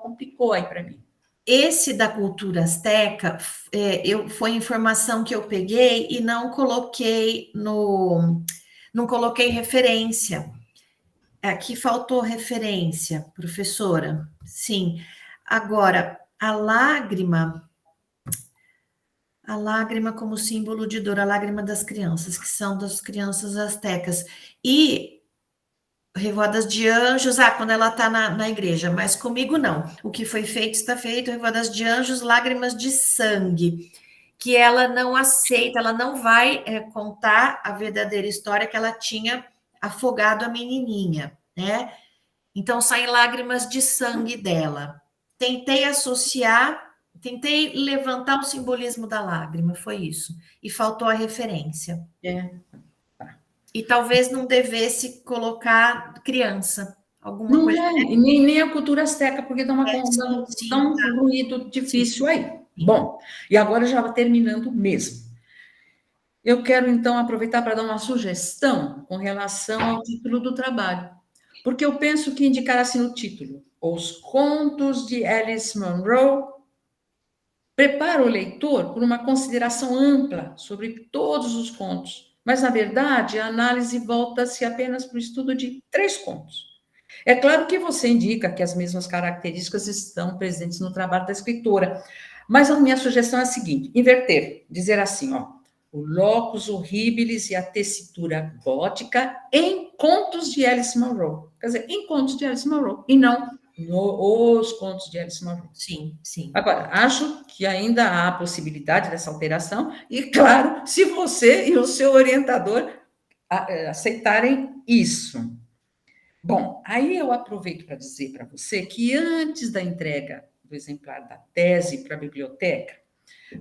complicou aí para mim. Esse da cultura asteca, foi informação que eu peguei e não coloquei não coloquei referência. Aqui faltou referência, professora. Sim. Agora, a lágrima como símbolo de dor, a lágrima das crianças, que são das crianças astecas. E Revoadas de Anjos, quando ela está na igreja, mas comigo não. O que foi feito está feito. Revoadas de Anjos, lágrimas de sangue, que ela não aceita, ela não vai contar a verdadeira história que ela tinha afogado a menininha, né? Então, saem lágrimas de sangue dela. Tentei levantar o simbolismo da lágrima, foi isso. E faltou a referência. E talvez não devesse colocar criança. Alguma coisa. Nem a cultura asteca, porque dá um ruído difícil aí. Bom, e agora já vai terminando mesmo. Eu quero, então, aproveitar para dar uma sugestão com relação ao título do trabalho. Porque eu penso que indicar assim o título, Os Contos de Alice Munro, prepara o leitor por uma consideração ampla sobre todos os contos. Mas, na verdade, a análise volta-se apenas para o estudo de 3 contos. É claro que você indica que as mesmas características estão presentes no trabalho da escritora, mas a minha sugestão é a seguinte, inverter, dizer assim, o locus horribilis e a tessitura gótica em contos de Alice Munro. Quer dizer, em contos de Alice Munro, e não os contos de Alice Munro. Sim. Agora, acho que ainda há a possibilidade dessa alteração, e claro, se você e o seu orientador aceitarem isso. Bom, aí eu aproveito para dizer para você que antes da entrega do exemplar da tese para a biblioteca,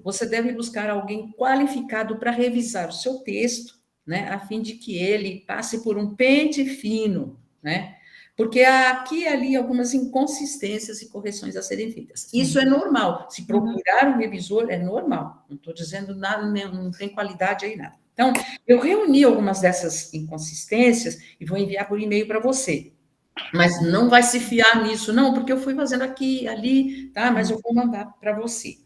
você deve buscar alguém qualificado para revisar o seu texto, né, a fim de que ele passe por um pente fino, né? Porque há aqui e ali algumas inconsistências e correções a serem feitas. Isso é normal. Se procurar um revisor, é normal. Não estou dizendo nada, não tem qualidade aí, nada. Então, eu reuni algumas dessas inconsistências e vou enviar por e-mail para você. Mas não vai se fiar nisso, não, porque eu fui fazendo aqui e ali, tá? Mas eu vou mandar para você.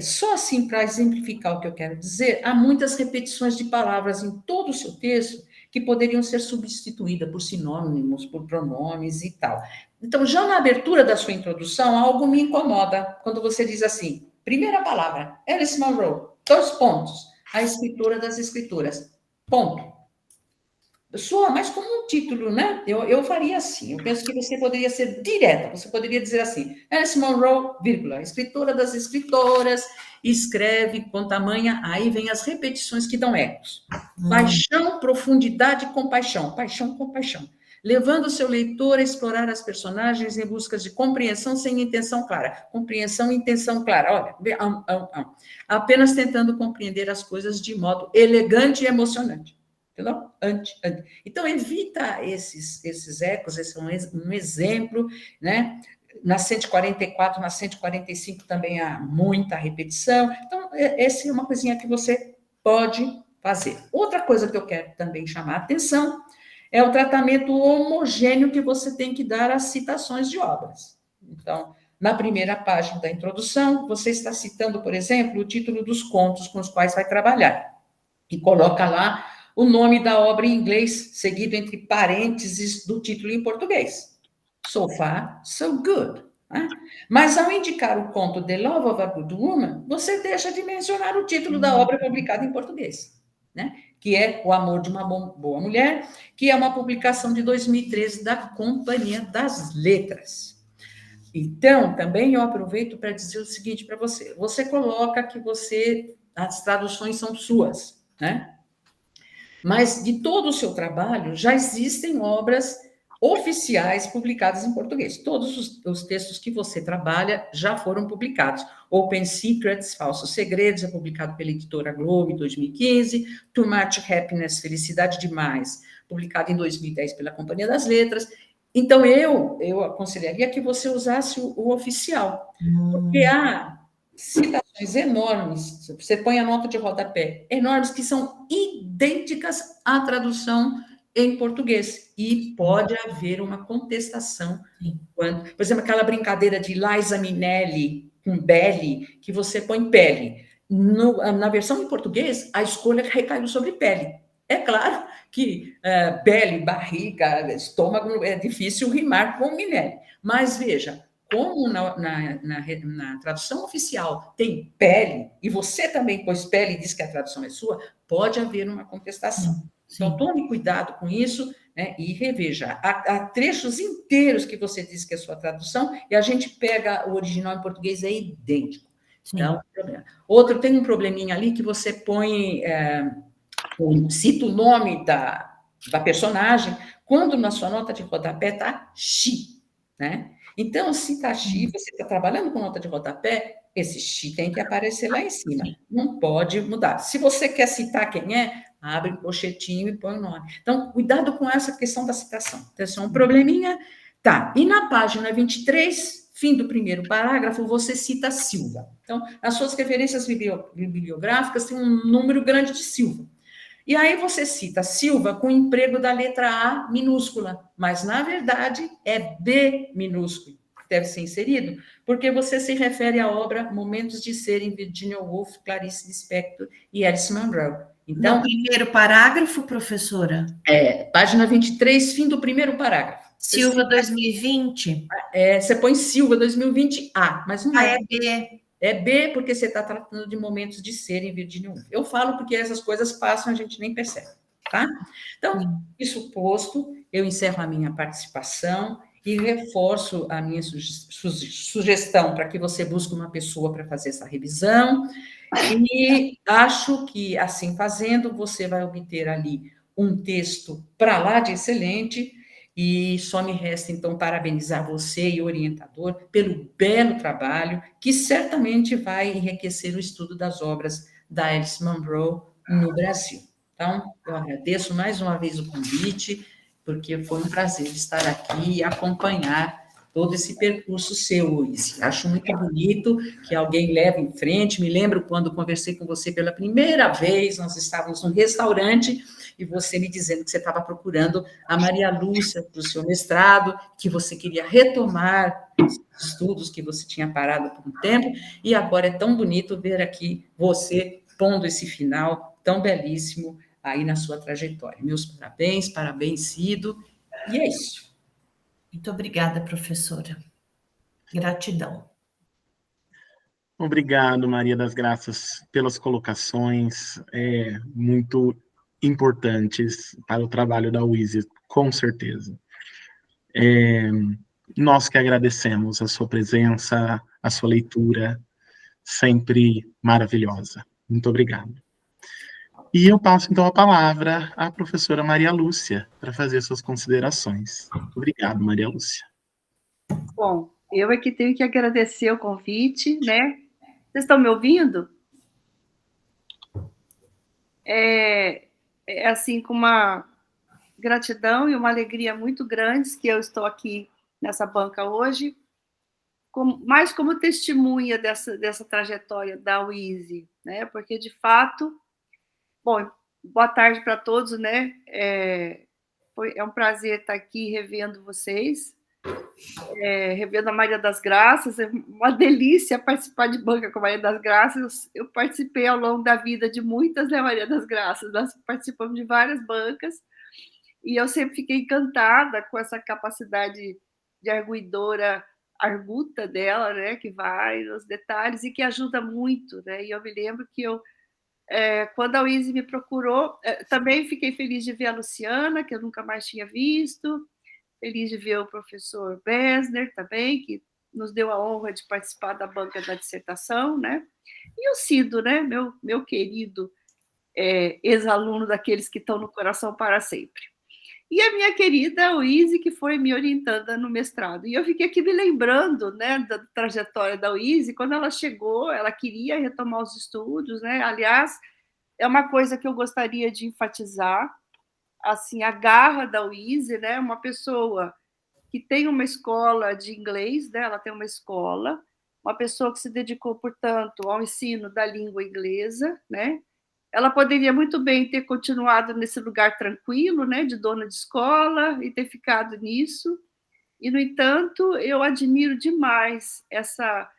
Só assim, para exemplificar o que eu quero dizer, há muitas repetições de palavras em todo o seu texto que poderiam ser substituídas por sinônimos, por pronomes e tal. Então, já na abertura da sua introdução, algo me incomoda quando você diz assim, primeira palavra, Alice Munro, 2 pontos, a escritora das escrituras, ponto. Soa mais como um título, né? Eu faria assim, eu penso que você poderia ser direta, você poderia dizer assim, Alice Munro, vírgula, escritora das escritoras, escreve com tamanha, aí vem as repetições que dão ecos. Paixão, profundidade e compaixão, compaixão, levando o seu leitor a explorar as personagens em busca de compreensão sem intenção clara. Compreensão e intenção clara, olha, apenas tentando compreender as coisas de modo elegante e emocionante. Entendeu? Então, evita esses ecos, esse é um exemplo, né? Na 144, na 145 também há muita repetição. Então, essa é uma coisinha que você pode fazer. Outra coisa que eu quero também chamar a atenção é o tratamento homogêneo que você tem que dar às citações de obras. Então, na primeira página da introdução, você está citando, por exemplo, o título dos contos com os quais vai trabalhar. e coloca lá o nome da obra em inglês, seguido entre parênteses do título em português. So far, so good. Né? Mas ao indicar o conto The Love of a Good Woman, você deixa de mencionar o título da obra publicada em português, né? Que é O Amor de uma Boa Mulher, que é uma publicação de 2013 da Companhia das Letras. Então, também eu aproveito para dizer o seguinte para você. Você coloca que as traduções são suas, né? Mas de todo o seu trabalho já existem obras oficiais publicadas em português. Todos os textos que você trabalha já foram publicados. Open Secrets, Falsos Segredos, é publicado pela editora Globo em 2015. Too Much Happiness, Felicidade Demais, publicado em 2010 pela Companhia das Letras. Então, eu aconselharia que você usasse o oficial, porque há citações enormes, você põe a nota de rodapé, enormes, que são idênticas à tradução em português, e pode haver uma contestação. Quando, por exemplo, aquela brincadeira de Liza Minnelli com Belly, que você põe pele. Na versão em português, a escolha recaiu sobre pele. É claro que belly, barriga, estômago, é difícil rimar com Minnelli, mas veja, como na tradução oficial tem pele, e você também pôs pele e diz que a tradução é sua, pode haver uma contestação. Sim. Então, tome cuidado com isso, né, e reveja. Há trechos inteiros que você diz que é sua tradução, e a gente pega o original em português, é idêntico. Sim. Então, outro, tem um probleminha ali que você põe, cita o nome da personagem, quando na sua nota de rodapé está she, né? Então, se está she, você está trabalhando com nota de rodapé, esse she tem que aparecer lá em cima. Não pode mudar. Se você quer citar quem é, abre um pochetinho e põe o nome. Então, cuidado com essa questão da citação. Então, esse é um probleminha. Tá, e na página 23, fim do primeiro parágrafo, você cita Silva. Então, nas suas referências bibliográficas, tem um número grande de Silva. E aí você cita Silva com emprego da letra A minúscula, mas, na verdade, é B minúsculo, que deve ser inserido, porque você se refere à obra Momentos de Ser, em Virginia Woolf, Clarice Lispector e Alice Munro. Então, no primeiro parágrafo, professora? Página 23, fim do primeiro parágrafo. Silva 2020? Você põe Silva 2020 A, mas não é. É B. É B, porque você está tratando de Momentos de Ser em Virginia Woolf. Eu falo porque essas coisas passam, a gente nem percebe, tá? Então, isso posto, eu encerro a minha participação e reforço a minha sugestão para que você busque uma pessoa para fazer essa revisão, e acho que, assim fazendo, você vai obter ali um texto para lá de excelente. E só me resta, então, parabenizar você e o orientador pelo belo trabalho, que certamente vai enriquecer o estudo das obras da Alice Munro no Brasil. Então, eu agradeço mais uma vez o convite, porque foi um prazer estar aqui e acompanhar todo esse percurso seu, Luiz. Acho muito bonito que alguém leve em frente. Me lembro quando conversei com você pela primeira vez, nós estávamos num restaurante, e você me dizendo que você estava procurando a Maria Lúcia para o seu mestrado, que você queria retomar os estudos que você tinha parado por um tempo, e agora é tão bonito ver aqui você pondo esse final tão belíssimo aí na sua trajetória. Meus parabéns, parabéns, Cido, e é isso. Muito obrigada, professora. Gratidão. Obrigado, Maria das Graças, pelas colocações muito importantes para o trabalho da UISE, com certeza. Nós que agradecemos a sua presença, a sua leitura, sempre maravilhosa. Muito obrigado. E eu passo, então, a palavra à professora Maria Lúcia, para fazer suas considerações. Obrigado, Maria Lúcia. Bom, eu é que tenho que agradecer o convite, né? Vocês estão me ouvindo? Assim, com uma gratidão e uma alegria muito grandes que eu estou aqui nessa banca hoje, mais como testemunha dessa trajetória da UISE, né? Porque, de fato, bom, boa tarde para todos, né? É um prazer estar aqui revendo vocês. revendo a Maria das Graças, é uma delícia participar de banca com a Maria das Graças. Eu participei ao longo da vida de muitas, né, Maria das Graças, nós participamos de várias bancas, e eu sempre fiquei encantada com essa capacidade de arguta dela, né, que vai nos detalhes e que ajuda muito, né, e eu me lembro que quando a Wizy me procurou, também fiquei feliz de ver a Luciana, que eu nunca mais tinha visto, feliz de ver o professor Besner também, que nos deu a honra de participar da banca da dissertação, né? E o Cido, né? Meu querido ex-aluno daqueles que estão no coração para sempre. E a minha querida Wizy, que foi me orientando no mestrado. E eu fiquei aqui me lembrando, né, da trajetória da Wizy. Quando ela chegou, ela queria retomar os estudos, né? Aliás, é uma coisa que eu gostaria de enfatizar, assim, a garra da Wizy, né? Uma pessoa que tem uma escola de inglês, né? Ela tem uma escola, uma pessoa que se dedicou, portanto, ao ensino da língua inglesa, né? Ela poderia muito bem ter continuado nesse lugar tranquilo, né, de dona de escola, e ter ficado nisso. E, no entanto, eu admiro demais essa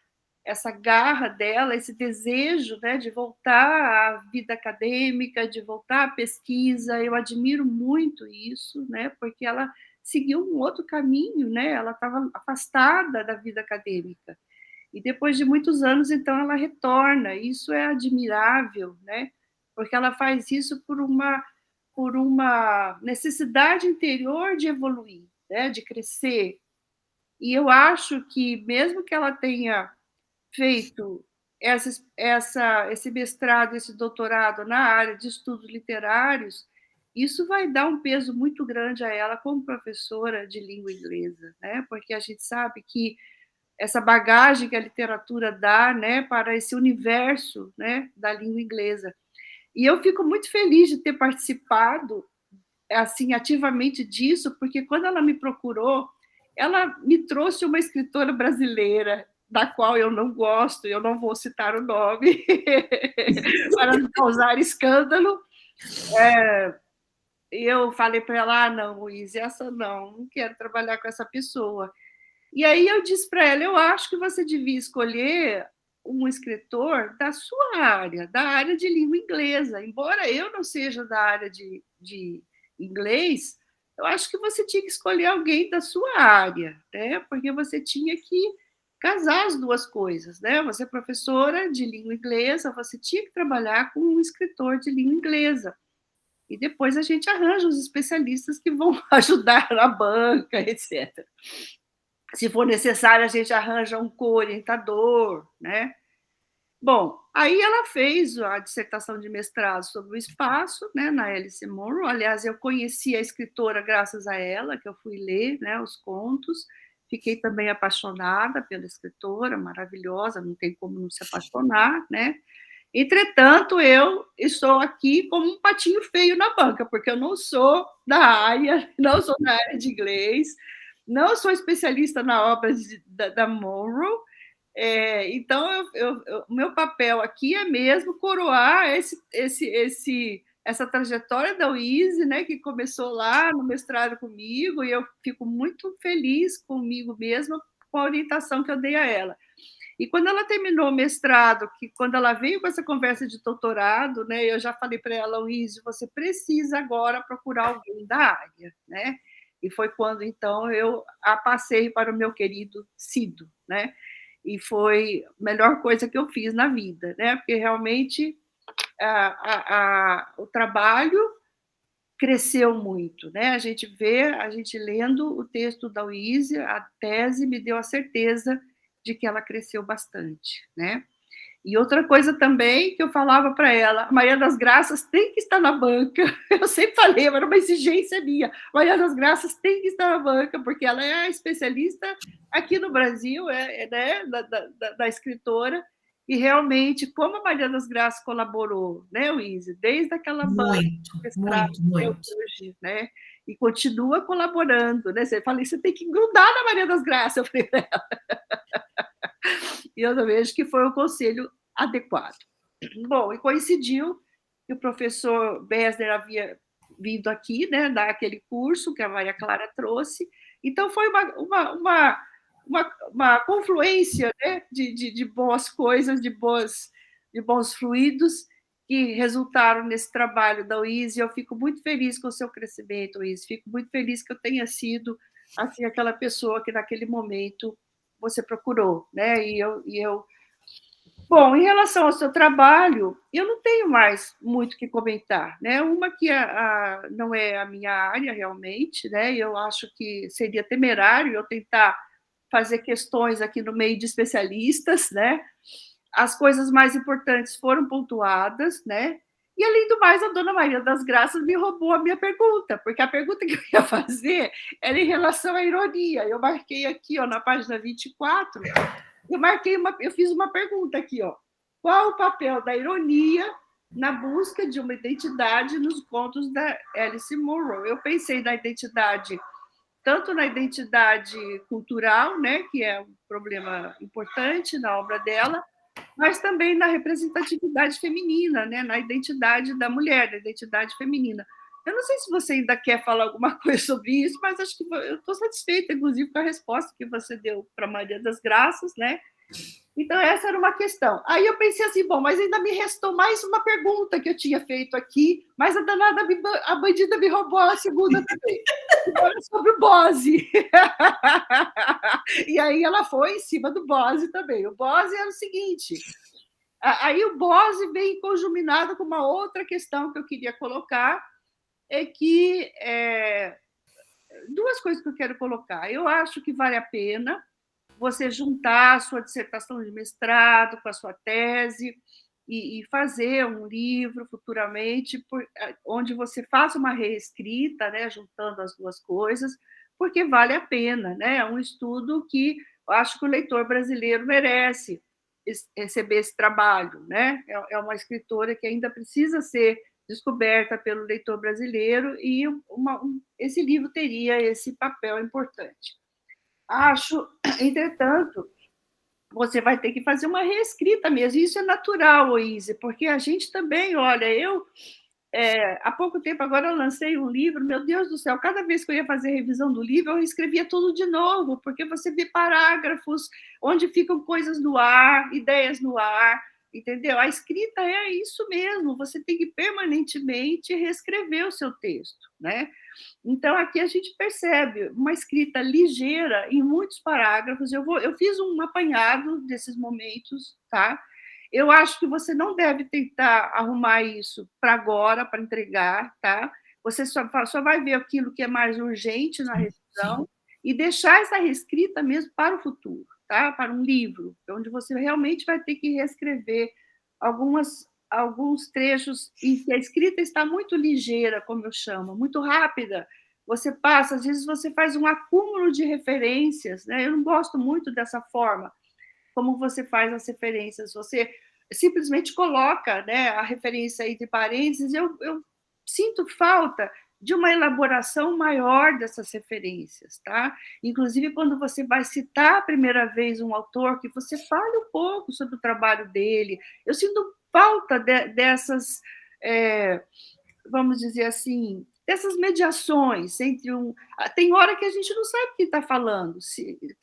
garra dela, esse desejo, né, de voltar à vida acadêmica, de voltar à pesquisa. Eu admiro muito isso, né, porque ela seguiu um outro caminho, né, ela estava afastada da vida acadêmica. E depois de muitos anos, então, ela retorna. Isso é admirável, né, porque ela faz isso por uma necessidade interior de evoluir, né, de crescer. E eu acho que, mesmo que ela tenha feito esse mestrado, esse doutorado na área de estudos literários, isso vai dar um peso muito grande a ela como professora de língua inglesa, né? Porque a gente sabe que essa bagagem que a literatura dá, né, para esse universo, né, da língua inglesa. E eu fico muito feliz de ter participado assim ativamente disso, porque quando ela me procurou, ela me trouxe uma escritora brasileira, da qual eu não gosto, eu não vou citar o nome, para não causar escândalo. Eu falei para ela, não, Wizy, essa não quero trabalhar com essa pessoa. E aí eu disse para ela, eu acho que você devia escolher um escritor da sua área, da área de língua inglesa. Embora eu não seja da área de inglês, eu acho que você tinha que escolher alguém da sua área, né? Porque você tinha que casar as duas coisas, né? Você é professora de língua inglesa, você tinha que trabalhar com um escritor de língua inglesa. E depois a gente arranja os especialistas que vão ajudar na banca, etc. Se for necessário, a gente arranja um co-orientador, né? Bom, aí ela fez a dissertação de mestrado sobre o espaço, né, na Alice Munro. Aliás, eu conheci a escritora graças a ela, que eu fui ler, né, os contos. Fiquei também apaixonada pela escritora, maravilhosa, não tem como não se apaixonar, né? Entretanto, eu estou aqui como um patinho feio na banca, porque eu não sou da área, não sou da área de inglês, não sou especialista na obra da Munro. Então, o meu papel aqui é mesmo coroar essa trajetória da Wizy, né, que começou lá no mestrado comigo, e eu fico muito feliz comigo mesma com a orientação que eu dei a ela. E quando ela terminou o mestrado, que quando ela veio com essa conversa de doutorado, né, eu já falei para ela, Wizy, você precisa agora procurar alguém da área, né? E foi quando, então, eu a passei para o meu querido Cido, né? E foi a melhor coisa que eu fiz na vida, né? Porque realmente o trabalho cresceu muito, né? A gente lendo o texto da Wizy, a tese me deu a certeza de que ela cresceu bastante, né? E outra coisa também que eu falava para ela, a Maria das Graças tem que estar na banca. Eu sempre falei, era uma exigência minha. A Maria das Graças tem que estar na banca, porque ela é a especialista aqui no Brasil, né, da escritora, e realmente, como a Maria das Graças colaborou, né, Wizy, desde aquela banca muito. hoje, né, e continua colaborando, né? Você falei, você tem que grudar na Maria das Graças, eu falei para ela. E eu vejo que foi o conselho adequado. Bom, e coincidiu que o professor Besner havia vindo aqui, né, dar aquele curso que a Maria Clara trouxe, Então, foi uma confluência, né, de boas coisas, de bons fluidos, que resultaram nesse trabalho da UISE. Eu fico muito feliz com o seu crescimento, UISE. Fico muito feliz que eu tenha sido assim, aquela pessoa que, naquele momento, você procurou, né? Bom, em relação ao seu trabalho, eu não tenho mais muito o que comentar, né? Uma que não é a minha área realmente, né? Eu acho que seria temerário eu tentar fazer questões aqui no meio de especialistas, né? As coisas mais importantes foram pontuadas, né? E, além do mais, a dona Maria das Graças me roubou a minha pergunta, porque a pergunta que eu ia fazer era em relação à ironia. Eu marquei aqui, ó, na página 24, eu fiz uma pergunta aqui, ó. Qual o papel da ironia na busca de uma identidade nos contos da Alice Munro? Eu pensei na identidade, tanto na identidade cultural, né, que é um problema importante na obra dela, mas também na representatividade feminina, né, na identidade da mulher, da identidade feminina. Eu não sei se você ainda quer falar alguma coisa sobre isso, mas acho que eu estou satisfeita, inclusive, com a resposta que você deu para Maria das Graças, né? Então, essa era uma questão. Aí eu pensei assim, bom, mas ainda me restou mais uma pergunta que eu tinha feito aqui, mas a danada, a bandida me roubou a segunda também. Era sobre o Bose. E aí ela foi em cima do Bose também. O Bose era o seguinte, aí o Bose vem conjuminado com uma outra questão que eu queria colocar, é que duas coisas que eu quero colocar. Eu acho que vale a pena você juntar a sua dissertação de mestrado com a sua tese e fazer um livro futuramente, onde você faça uma reescrita, né, juntando as duas coisas, porque vale a pena, né? É um estudo que eu acho que o leitor brasileiro merece receber esse trabalho, né? É uma escritora que ainda precisa ser descoberta pelo leitor brasileiro, e esse livro teria esse papel importante. Acho, entretanto, você vai ter que fazer uma reescrita mesmo. Isso é natural, Oíse, porque a gente também, olha, há pouco tempo agora eu lancei um livro, meu Deus do céu, cada vez que eu ia fazer revisão do livro, eu escrevia tudo de novo, porque você vê parágrafos onde ficam coisas no ar, ideias no ar, entendeu? A escrita é isso mesmo, você tem que permanentemente reescrever o seu texto, né? Então, aqui a gente percebe uma escrita ligeira em muitos parágrafos. Eu fiz um apanhado desses momentos, tá? Eu acho que você não deve tentar arrumar isso para agora, para entregar, tá? Você só vai ver aquilo que é mais urgente na revisão e deixar essa reescrita mesmo para o futuro, tá? Para um livro, onde você realmente vai ter que reescrever alguns trechos em que a escrita está muito ligeira, como eu chamo, muito rápida. Você passa, às vezes você faz um acúmulo de referências, né? Eu não gosto muito dessa forma como você faz as referências. Você simplesmente coloca, né, a referência entre parênteses. Eu sinto falta de uma elaboração maior dessas referências, tá? Inclusive, quando você vai citar a primeira vez um autor, que você fale um pouco sobre o trabalho dele. Eu sinto falta dessas, vamos dizer assim, dessas mediações entre Tem hora que a gente não sabe quem está falando,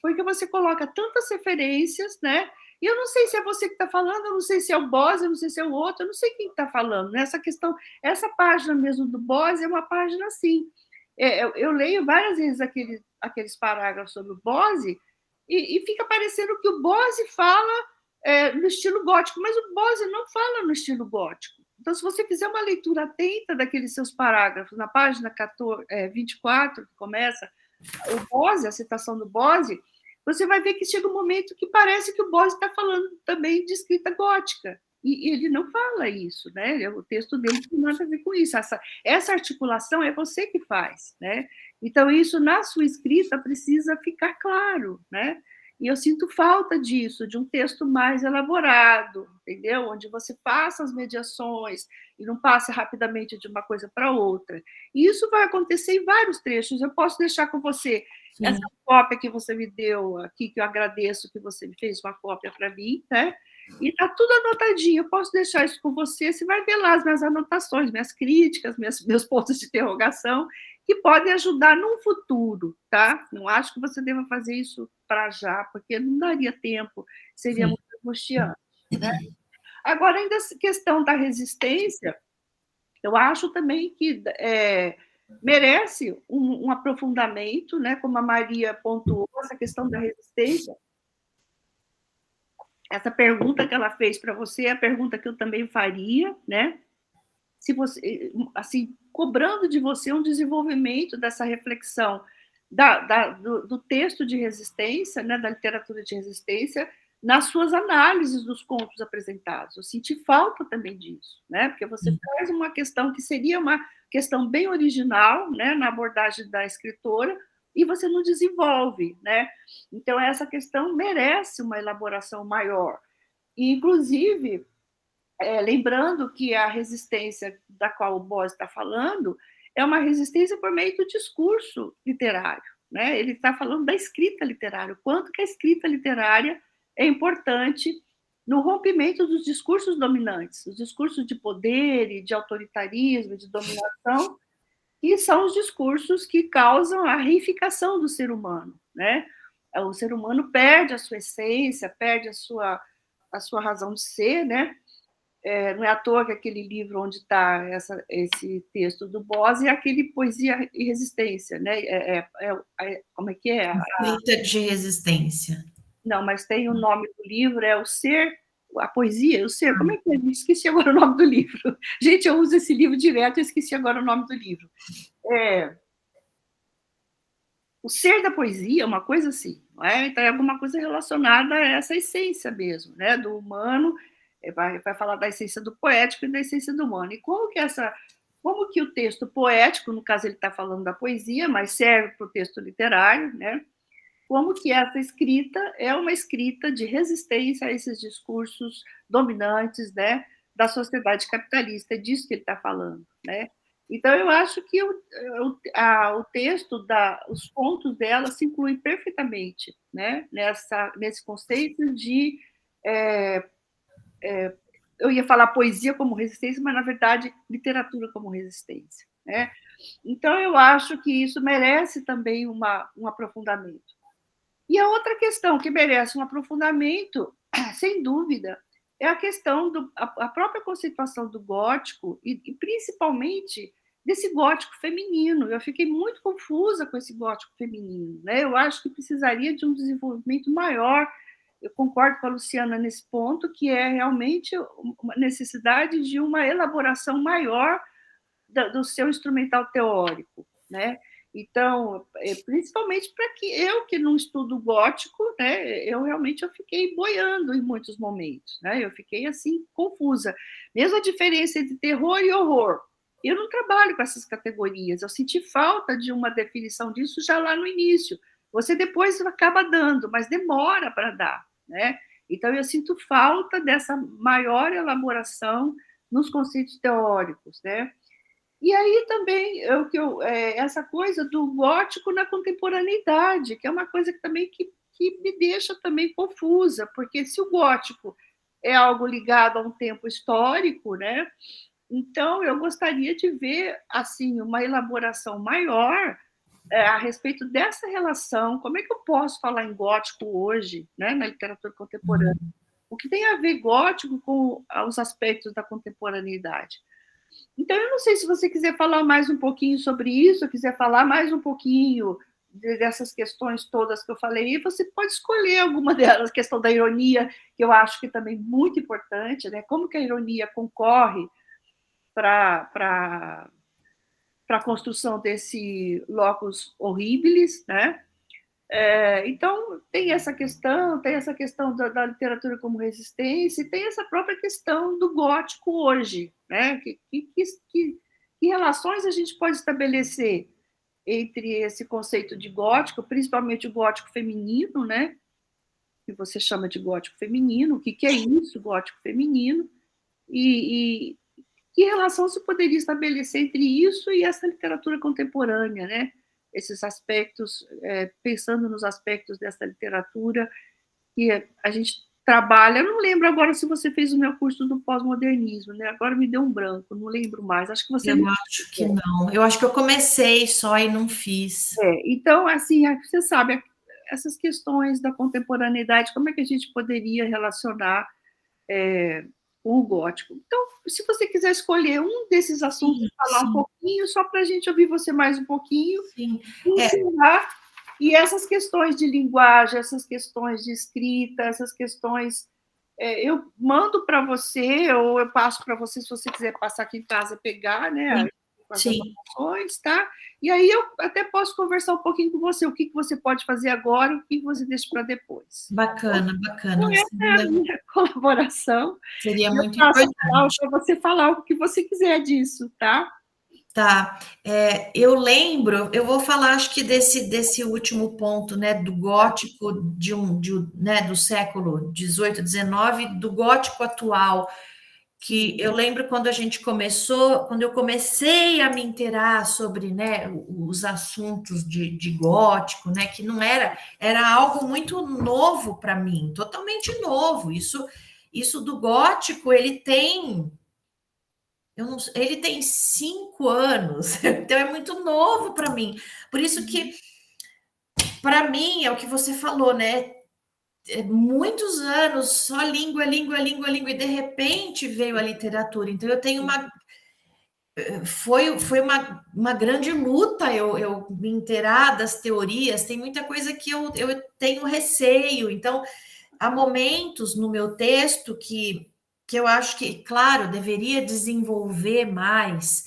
porque você coloca tantas referências, né? E eu não sei se é você que está falando, eu não sei se é o Bose, eu não sei se é o outro, eu não sei quem está falando. Nessa questão, essa página mesmo do Bose é uma página assim. Eu leio várias vezes aqueles parágrafos sobre o Bose e fica parecendo que o Bose fala no estilo gótico, mas o Bose não fala no estilo gótico. Então, se você fizer uma leitura atenta daqueles seus parágrafos, na página 24, que começa o Bose, a citação do Bose, você vai ver que chega um momento que parece que o Bose está falando também de escrita gótica. E ele não fala isso, né? O texto dele não tem nada a ver com isso. Essa articulação é você que faz, né? Então, isso na sua escrita precisa ficar claro, né? E eu sinto falta disso, de um texto mais elaborado, entendeu? Onde você faça as mediações e não passe rapidamente de uma coisa para outra. E isso vai acontecer em vários trechos. Eu posso deixar com você essa cópia que você me deu aqui, que eu agradeço que você me fez uma cópia para mim, né? E está tudo anotadinho. Eu posso deixar isso com você. Você vai ver lá as minhas anotações, minhas críticas, meus pontos de interrogação. que podem ajudar no futuro, tá? Não acho que você deva fazer isso para já, porque não daria tempo, seria muito angustiante, né? Agora, ainda a questão da resistência, eu acho também que merece um aprofundamento, né? Como a Maria pontuou, essa questão da resistência. Essa pergunta que ela fez para você é a pergunta que eu também faria, né? Se você, assim, cobrando de você um desenvolvimento dessa reflexão do texto de resistência, né, da literatura de resistência, nas suas análises dos contos apresentados. Eu senti falta também disso, né? Porque você traz uma questão que seria uma questão bem original, né, na abordagem da escritora, e você não desenvolve, né? Então, essa questão merece uma elaboração maior. E, inclusive, lembrando que a resistência da qual o Bosch está falando é uma resistência por meio do discurso literário, né? Ele está falando da escrita literária, o quanto que a escrita literária é importante no rompimento dos discursos dominantes, os discursos de poder e de autoritarismo, de dominação, que são os discursos que causam a reificação do ser humano, né? O ser humano perde a sua essência, perde a sua razão de ser, né? Não é à toa que aquele livro onde está esse texto do Bosch é aquele Poesia e Resistência, né? Como é que é? Escrita de resistência. Não, mas tem o nome do livro, é o Ser, a Poesia, o Ser, como é que é? Esqueci agora o nome do livro. Gente, eu uso esse livro direto, eu esqueci agora o nome do livro. O Ser da Poesia, uma coisa assim, não é? Então é alguma coisa relacionada a essa essência mesmo, né? Do humano. Vai falar da essência do poético e da essência do humano. E como que o texto poético, no caso ele está falando da poesia, mas serve para o texto literário, né? Como que essa escrita é uma escrita de resistência a esses discursos dominantes, né, da sociedade capitalista, é disso que ele está falando, né? Então, eu acho que o texto, os contos dela se incluem perfeitamente, né, nesse conceito de eu ia falar poesia como resistência, mas, na verdade, literatura como resistência, né? Então, eu acho que isso merece também um aprofundamento. E a outra questão que merece um aprofundamento, sem dúvida, é a questão a própria conceituação do gótico e principalmente desse gótico feminino. Eu fiquei muito confusa com esse gótico feminino, né? Eu acho que precisaria de um desenvolvimento maior. Eu concordo com a Luciana nesse ponto, que é realmente uma necessidade de uma elaboração maior do seu instrumental teórico, né? Então, principalmente para que não estudo gótico, né, eu fiquei boiando em muitos momentos, né? Eu fiquei assim confusa. Mesmo a diferença entre terror e horror. Eu não trabalho com essas categorias. Eu senti falta de uma definição disso já lá no início. Você depois acaba dando, mas demora para dar, né? Então eu sinto falta dessa maior elaboração nos conceitos teóricos, né? E aí também essa coisa do gótico na contemporaneidade, que é uma coisa que também que me deixa também confusa, porque se o gótico é algo ligado a um tempo histórico, né? Então eu gostaria de ver assim uma elaboração maior a respeito dessa relação. Como é que eu posso falar em gótico hoje, né, na literatura contemporânea? O que tem a ver gótico com os aspectos da contemporaneidade? Então, eu não sei se você quiser falar mais um pouquinho sobre isso, quiser falar mais um pouquinho dessas questões todas que eu falei, você pode escolher alguma delas, a questão da ironia, que eu acho que também é muito importante, né? Como que a ironia concorre para a construção desse locus horribilis, né? Então, tem essa questão da literatura como resistência, e tem essa própria questão do gótico hoje, né? Que relações a gente pode estabelecer entre esse conceito de gótico, principalmente o gótico feminino, né? Que você chama de gótico feminino, o que é isso, gótico feminino, e que relação se poderia estabelecer entre isso e essa literatura contemporânea, né? Esses aspectos, pensando nos aspectos dessa literatura que a gente trabalha, eu não lembro agora se você fez o meu curso do pós-modernismo, né? Agora me deu um branco, não lembro mais. Acho que você Eu não acho que não. Eu acho que eu comecei só e não fiz. Então, assim, você sabe, essas questões da contemporaneidade, como é que a gente poderia relacionar com o gótico? Então, se você quiser escolher um desses assuntos e falar um pouquinho, só para a gente ouvir você mais um pouquinho, Sim. ensinar, e essas questões de linguagem, essas questões de escrita, essas questões... eu mando para você, ou eu passo para você, se você quiser passar aqui em casa pegar, né? As anotações, tá? E aí eu até posso conversar um pouquinho com você, o que você pode fazer agora, o que você deixa para depois. Bacana, bacana. Então, essa é a minha colaboração. Seria muito Eu passo a palavra importante. para você falar o que você quiser disso, tá? Tá. Eu lembro, eu vou falar, acho que desse último ponto, né, do gótico né, do século XVIII, XIX, do gótico atual, que eu lembro quando quando eu comecei a me inteirar sobre, né, os assuntos de gótico, né, que não era algo muito novo para mim, totalmente novo. Isso do gótico, ele tem, ele tem 5 anos, então é muito novo para mim. Por isso que, para mim, é o que você falou, né? Muitos anos só língua, língua, língua, língua, e de repente veio a literatura. Então eu tenho foi uma grande luta eu me inteirar das teorias, tem muita coisa que eu tenho receio. Então, há momentos no meu texto que eu acho que, claro, deveria desenvolver mais,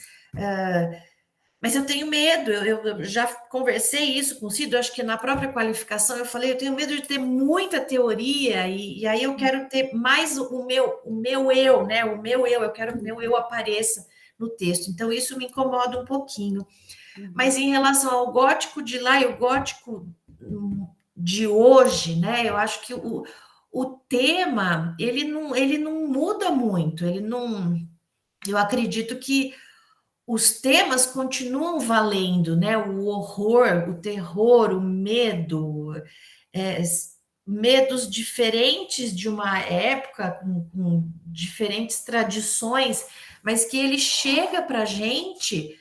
mas eu tenho medo. Eu já conversei isso com o Cido, acho que na própria qualificação eu falei, eu tenho medo de ter muita teoria, e aí eu quero ter mais o meu eu, né? O meu eu quero que o meu eu apareça no texto. Então, isso me incomoda um pouquinho. Mas em relação ao gótico de lá e o gótico de hoje, né? Eu acho que o tema, ele não muda muito, eu acredito que os temas continuam valendo, né? O horror, o terror, o medo, é, medos diferentes de uma época, com diferentes tradições, mas que ele chega para a gente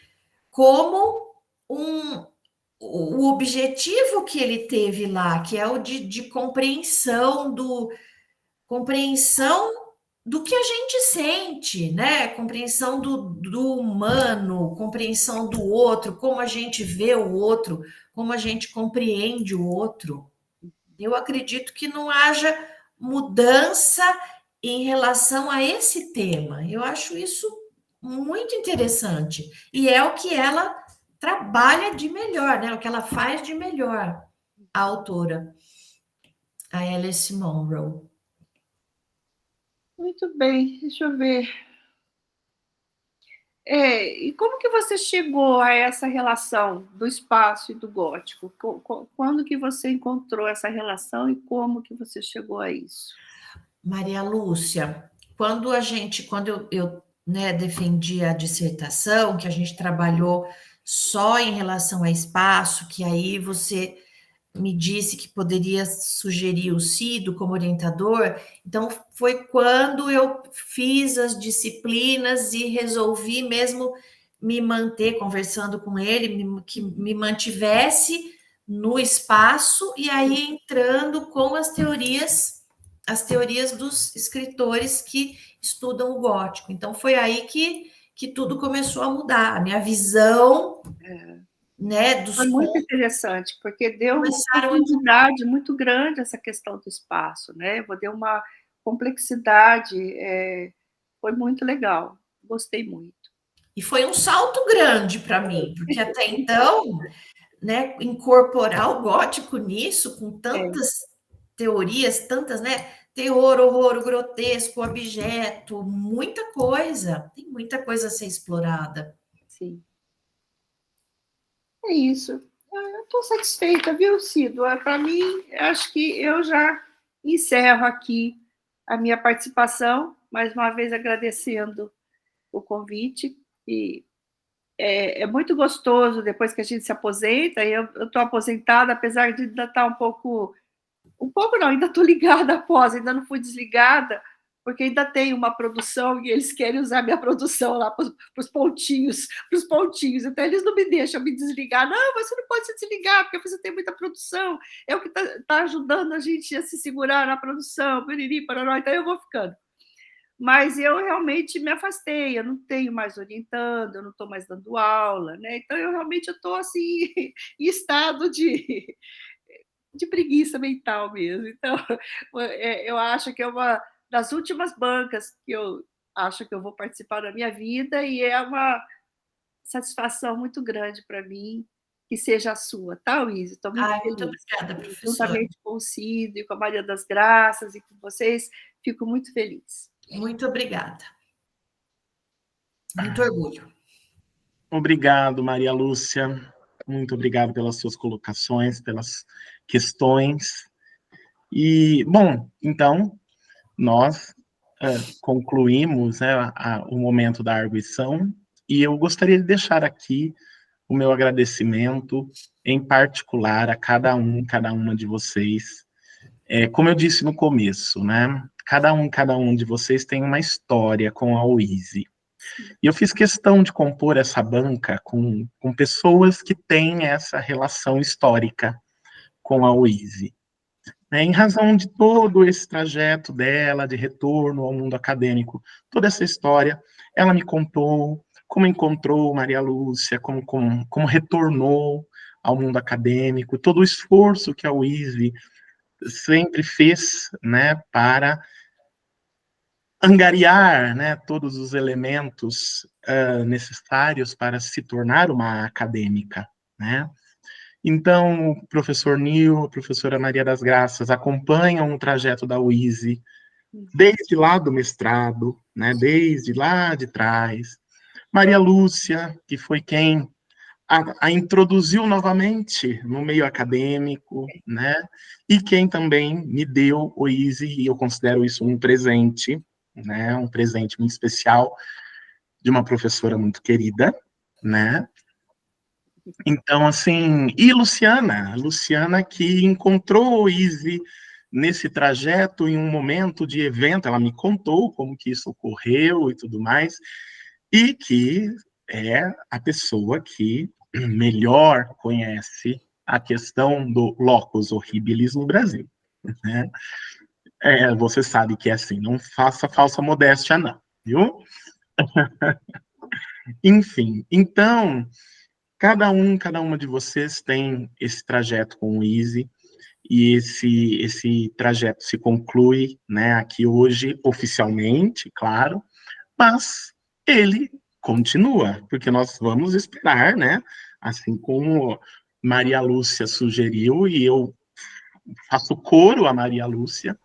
como o objetivo que ele teve lá, que é o de compreensão do que a gente sente, né? Compreensão do humano, compreensão do outro, como a gente vê o outro, como a gente compreende o outro. Eu acredito que não haja mudança em relação a esse tema. Eu acho isso muito interessante. E é o que ela trabalha de melhor, né? O que ela faz de melhor, a autora, a Alice Munro. Muito bem, deixa eu ver. E como que você chegou a essa relação do espaço e do gótico? Quando que você encontrou essa relação e como que você chegou a isso? Maria Lúcia, quando eu né, defendi a dissertação, que a gente trabalhou só em relação a espaço, que aí você me disse que poderia sugerir o Cido como orientador, então foi quando eu fiz as disciplinas e resolvi mesmo me manter conversando com ele, que me mantivesse no espaço, e aí entrando com as teorias dos escritores que estudam o gótico. Então foi aí que tudo começou a mudar, a minha visão, né, dos Foi muito interessante, porque deu uma começaram profundidade muito grande essa questão do espaço, né? Deu uma complexidade, foi muito legal, gostei muito. E foi um salto grande para mim, porque até então, né, incorporar o gótico nisso, com tantas teorias, tantas, né, terror, horror, grotesco, objeto, muita coisa, tem muita coisa a ser explorada. Sim. É isso. Eu estou satisfeita, viu, Cido? Para mim, acho que eu já encerro aqui a minha participação, mais uma vez agradecendo o convite, e é muito gostoso depois que a gente se aposenta, e eu estou aposentada, apesar de ainda estar um pouco Um pouco não, ainda estou ligada após, ainda não fui desligada, porque ainda tem uma produção e eles querem usar minha produção lá para os pontinhos, então eles não me deixam me desligar. Não, você não pode se desligar, porque você tem muita produção, é o que está ajudando a gente a se segurar na produção, piriri, pararó, então eu vou ficando. Mas eu realmente me afastei, eu não tenho mais orientando, eu não estou mais dando aula, né? Então eu realmente estou assim, em estado de preguiça mental mesmo. Então, eu acho que é uma das últimas bancas que eu acho que eu vou participar da minha vida e é uma satisfação muito grande para mim que seja a sua, tá, Luísa? Estou muito Ai, muito feliz. obrigada, professora. Juntamente com o Cid, com a Maria das Graças e com vocês, fico muito feliz. Muito obrigada. Muito orgulho. Obrigado, Maria Lúcia. Muito obrigado pelas suas colocações, pelas questões. E, bom, então, nós concluímos, né, o momento da arguição, e eu gostaria de deixar aqui o meu agradecimento, em particular, a cada uma de vocês. Como eu disse no começo, né, cada um de vocês tem uma história com a UISE. E eu fiz questão de compor essa banca com pessoas que têm essa relação histórica com a UISE. Em razão de todo esse trajeto dela, de retorno ao mundo acadêmico, toda essa história, ela me contou como encontrou Maria Lúcia, como retornou ao mundo acadêmico, todo o esforço que a UISE sempre fez, né, para angariar, né, todos os elementos necessários para se tornar uma acadêmica, né? Então, o professor Nil, a professora Maria das Graças acompanham o trajeto da UISE desde lá do mestrado, né, desde lá de trás. Maria Lúcia, que foi quem a introduziu novamente no meio acadêmico, né, e quem também me deu o UISE, e eu considero isso um presente, né, um presente muito especial de uma professora muito querida, né. Então, assim, e Luciana que encontrou o Easy nesse trajeto, em um momento de evento, ela me contou como que isso ocorreu e tudo mais, e que é a pessoa que melhor conhece a questão do locus horribilis no Brasil, né? Você sabe que é assim, não faça falsa modéstia não, viu? Enfim, então, cada uma de vocês tem esse trajeto com o Easy, e esse trajeto se conclui, né, aqui hoje, oficialmente, claro, mas ele continua, porque nós vamos esperar, né, assim como Maria Lúcia sugeriu, e eu faço coro a Maria Lúcia,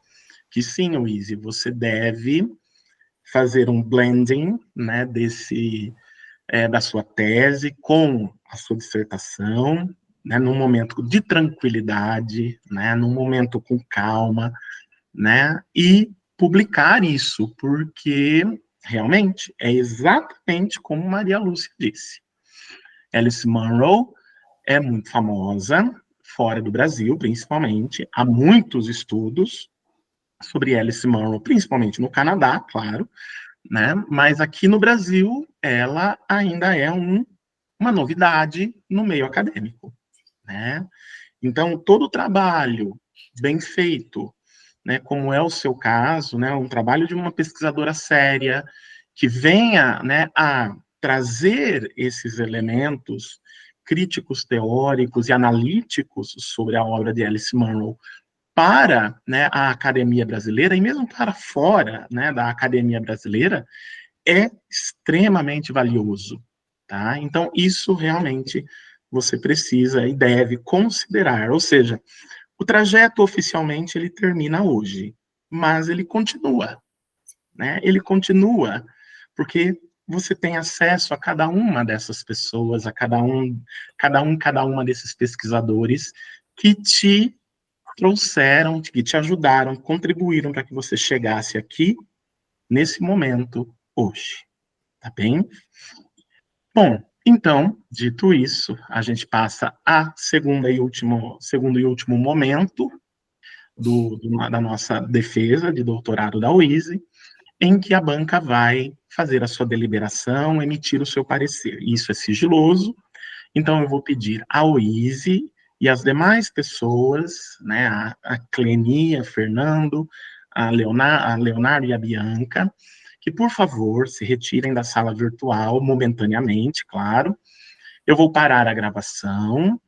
que sim, Easy, você deve fazer um blending, né, da sua tese com a sua dissertação, né, num momento de tranquilidade, né, num momento com calma, né, e publicar isso, porque realmente é exatamente como Maria Lúcia disse. Alice Munro é muito famosa, fora do Brasil, principalmente, há muitos estudos sobre Alice Munro, principalmente no Canadá, claro, né? Mas aqui no Brasil, ela ainda é uma novidade no meio acadêmico, né? Então, todo o trabalho bem feito, né, como é o seu caso, né, um trabalho de uma pesquisadora séria, que venha, né, a trazer esses elementos críticos, teóricos e analíticos sobre a obra de Alice Munro para, né, a academia brasileira, e mesmo para fora, né, da academia brasileira, é extremamente valioso, tá? Então, isso realmente você precisa e deve considerar, ou seja, o trajeto oficialmente ele termina hoje, mas ele continua, né? Ele continua, porque você tem acesso a cada uma dessas pessoas, a cada uma desses pesquisadores que te trouxeram, que te ajudaram, contribuíram para que você chegasse aqui, nesse momento, hoje. Tá bem? Bom, então, dito isso, a gente passa a segundo e último momento, da nossa defesa de doutorado da UISE, em que a banca vai fazer a sua deliberação, emitir o seu parecer. Isso é sigiloso, então eu vou pedir à UISE e às demais pessoas, né, a Cleni, a Fernando, a Leonardo e a Bianca, que, por favor, se retirem da sala virtual momentaneamente, claro. Eu vou parar a gravação,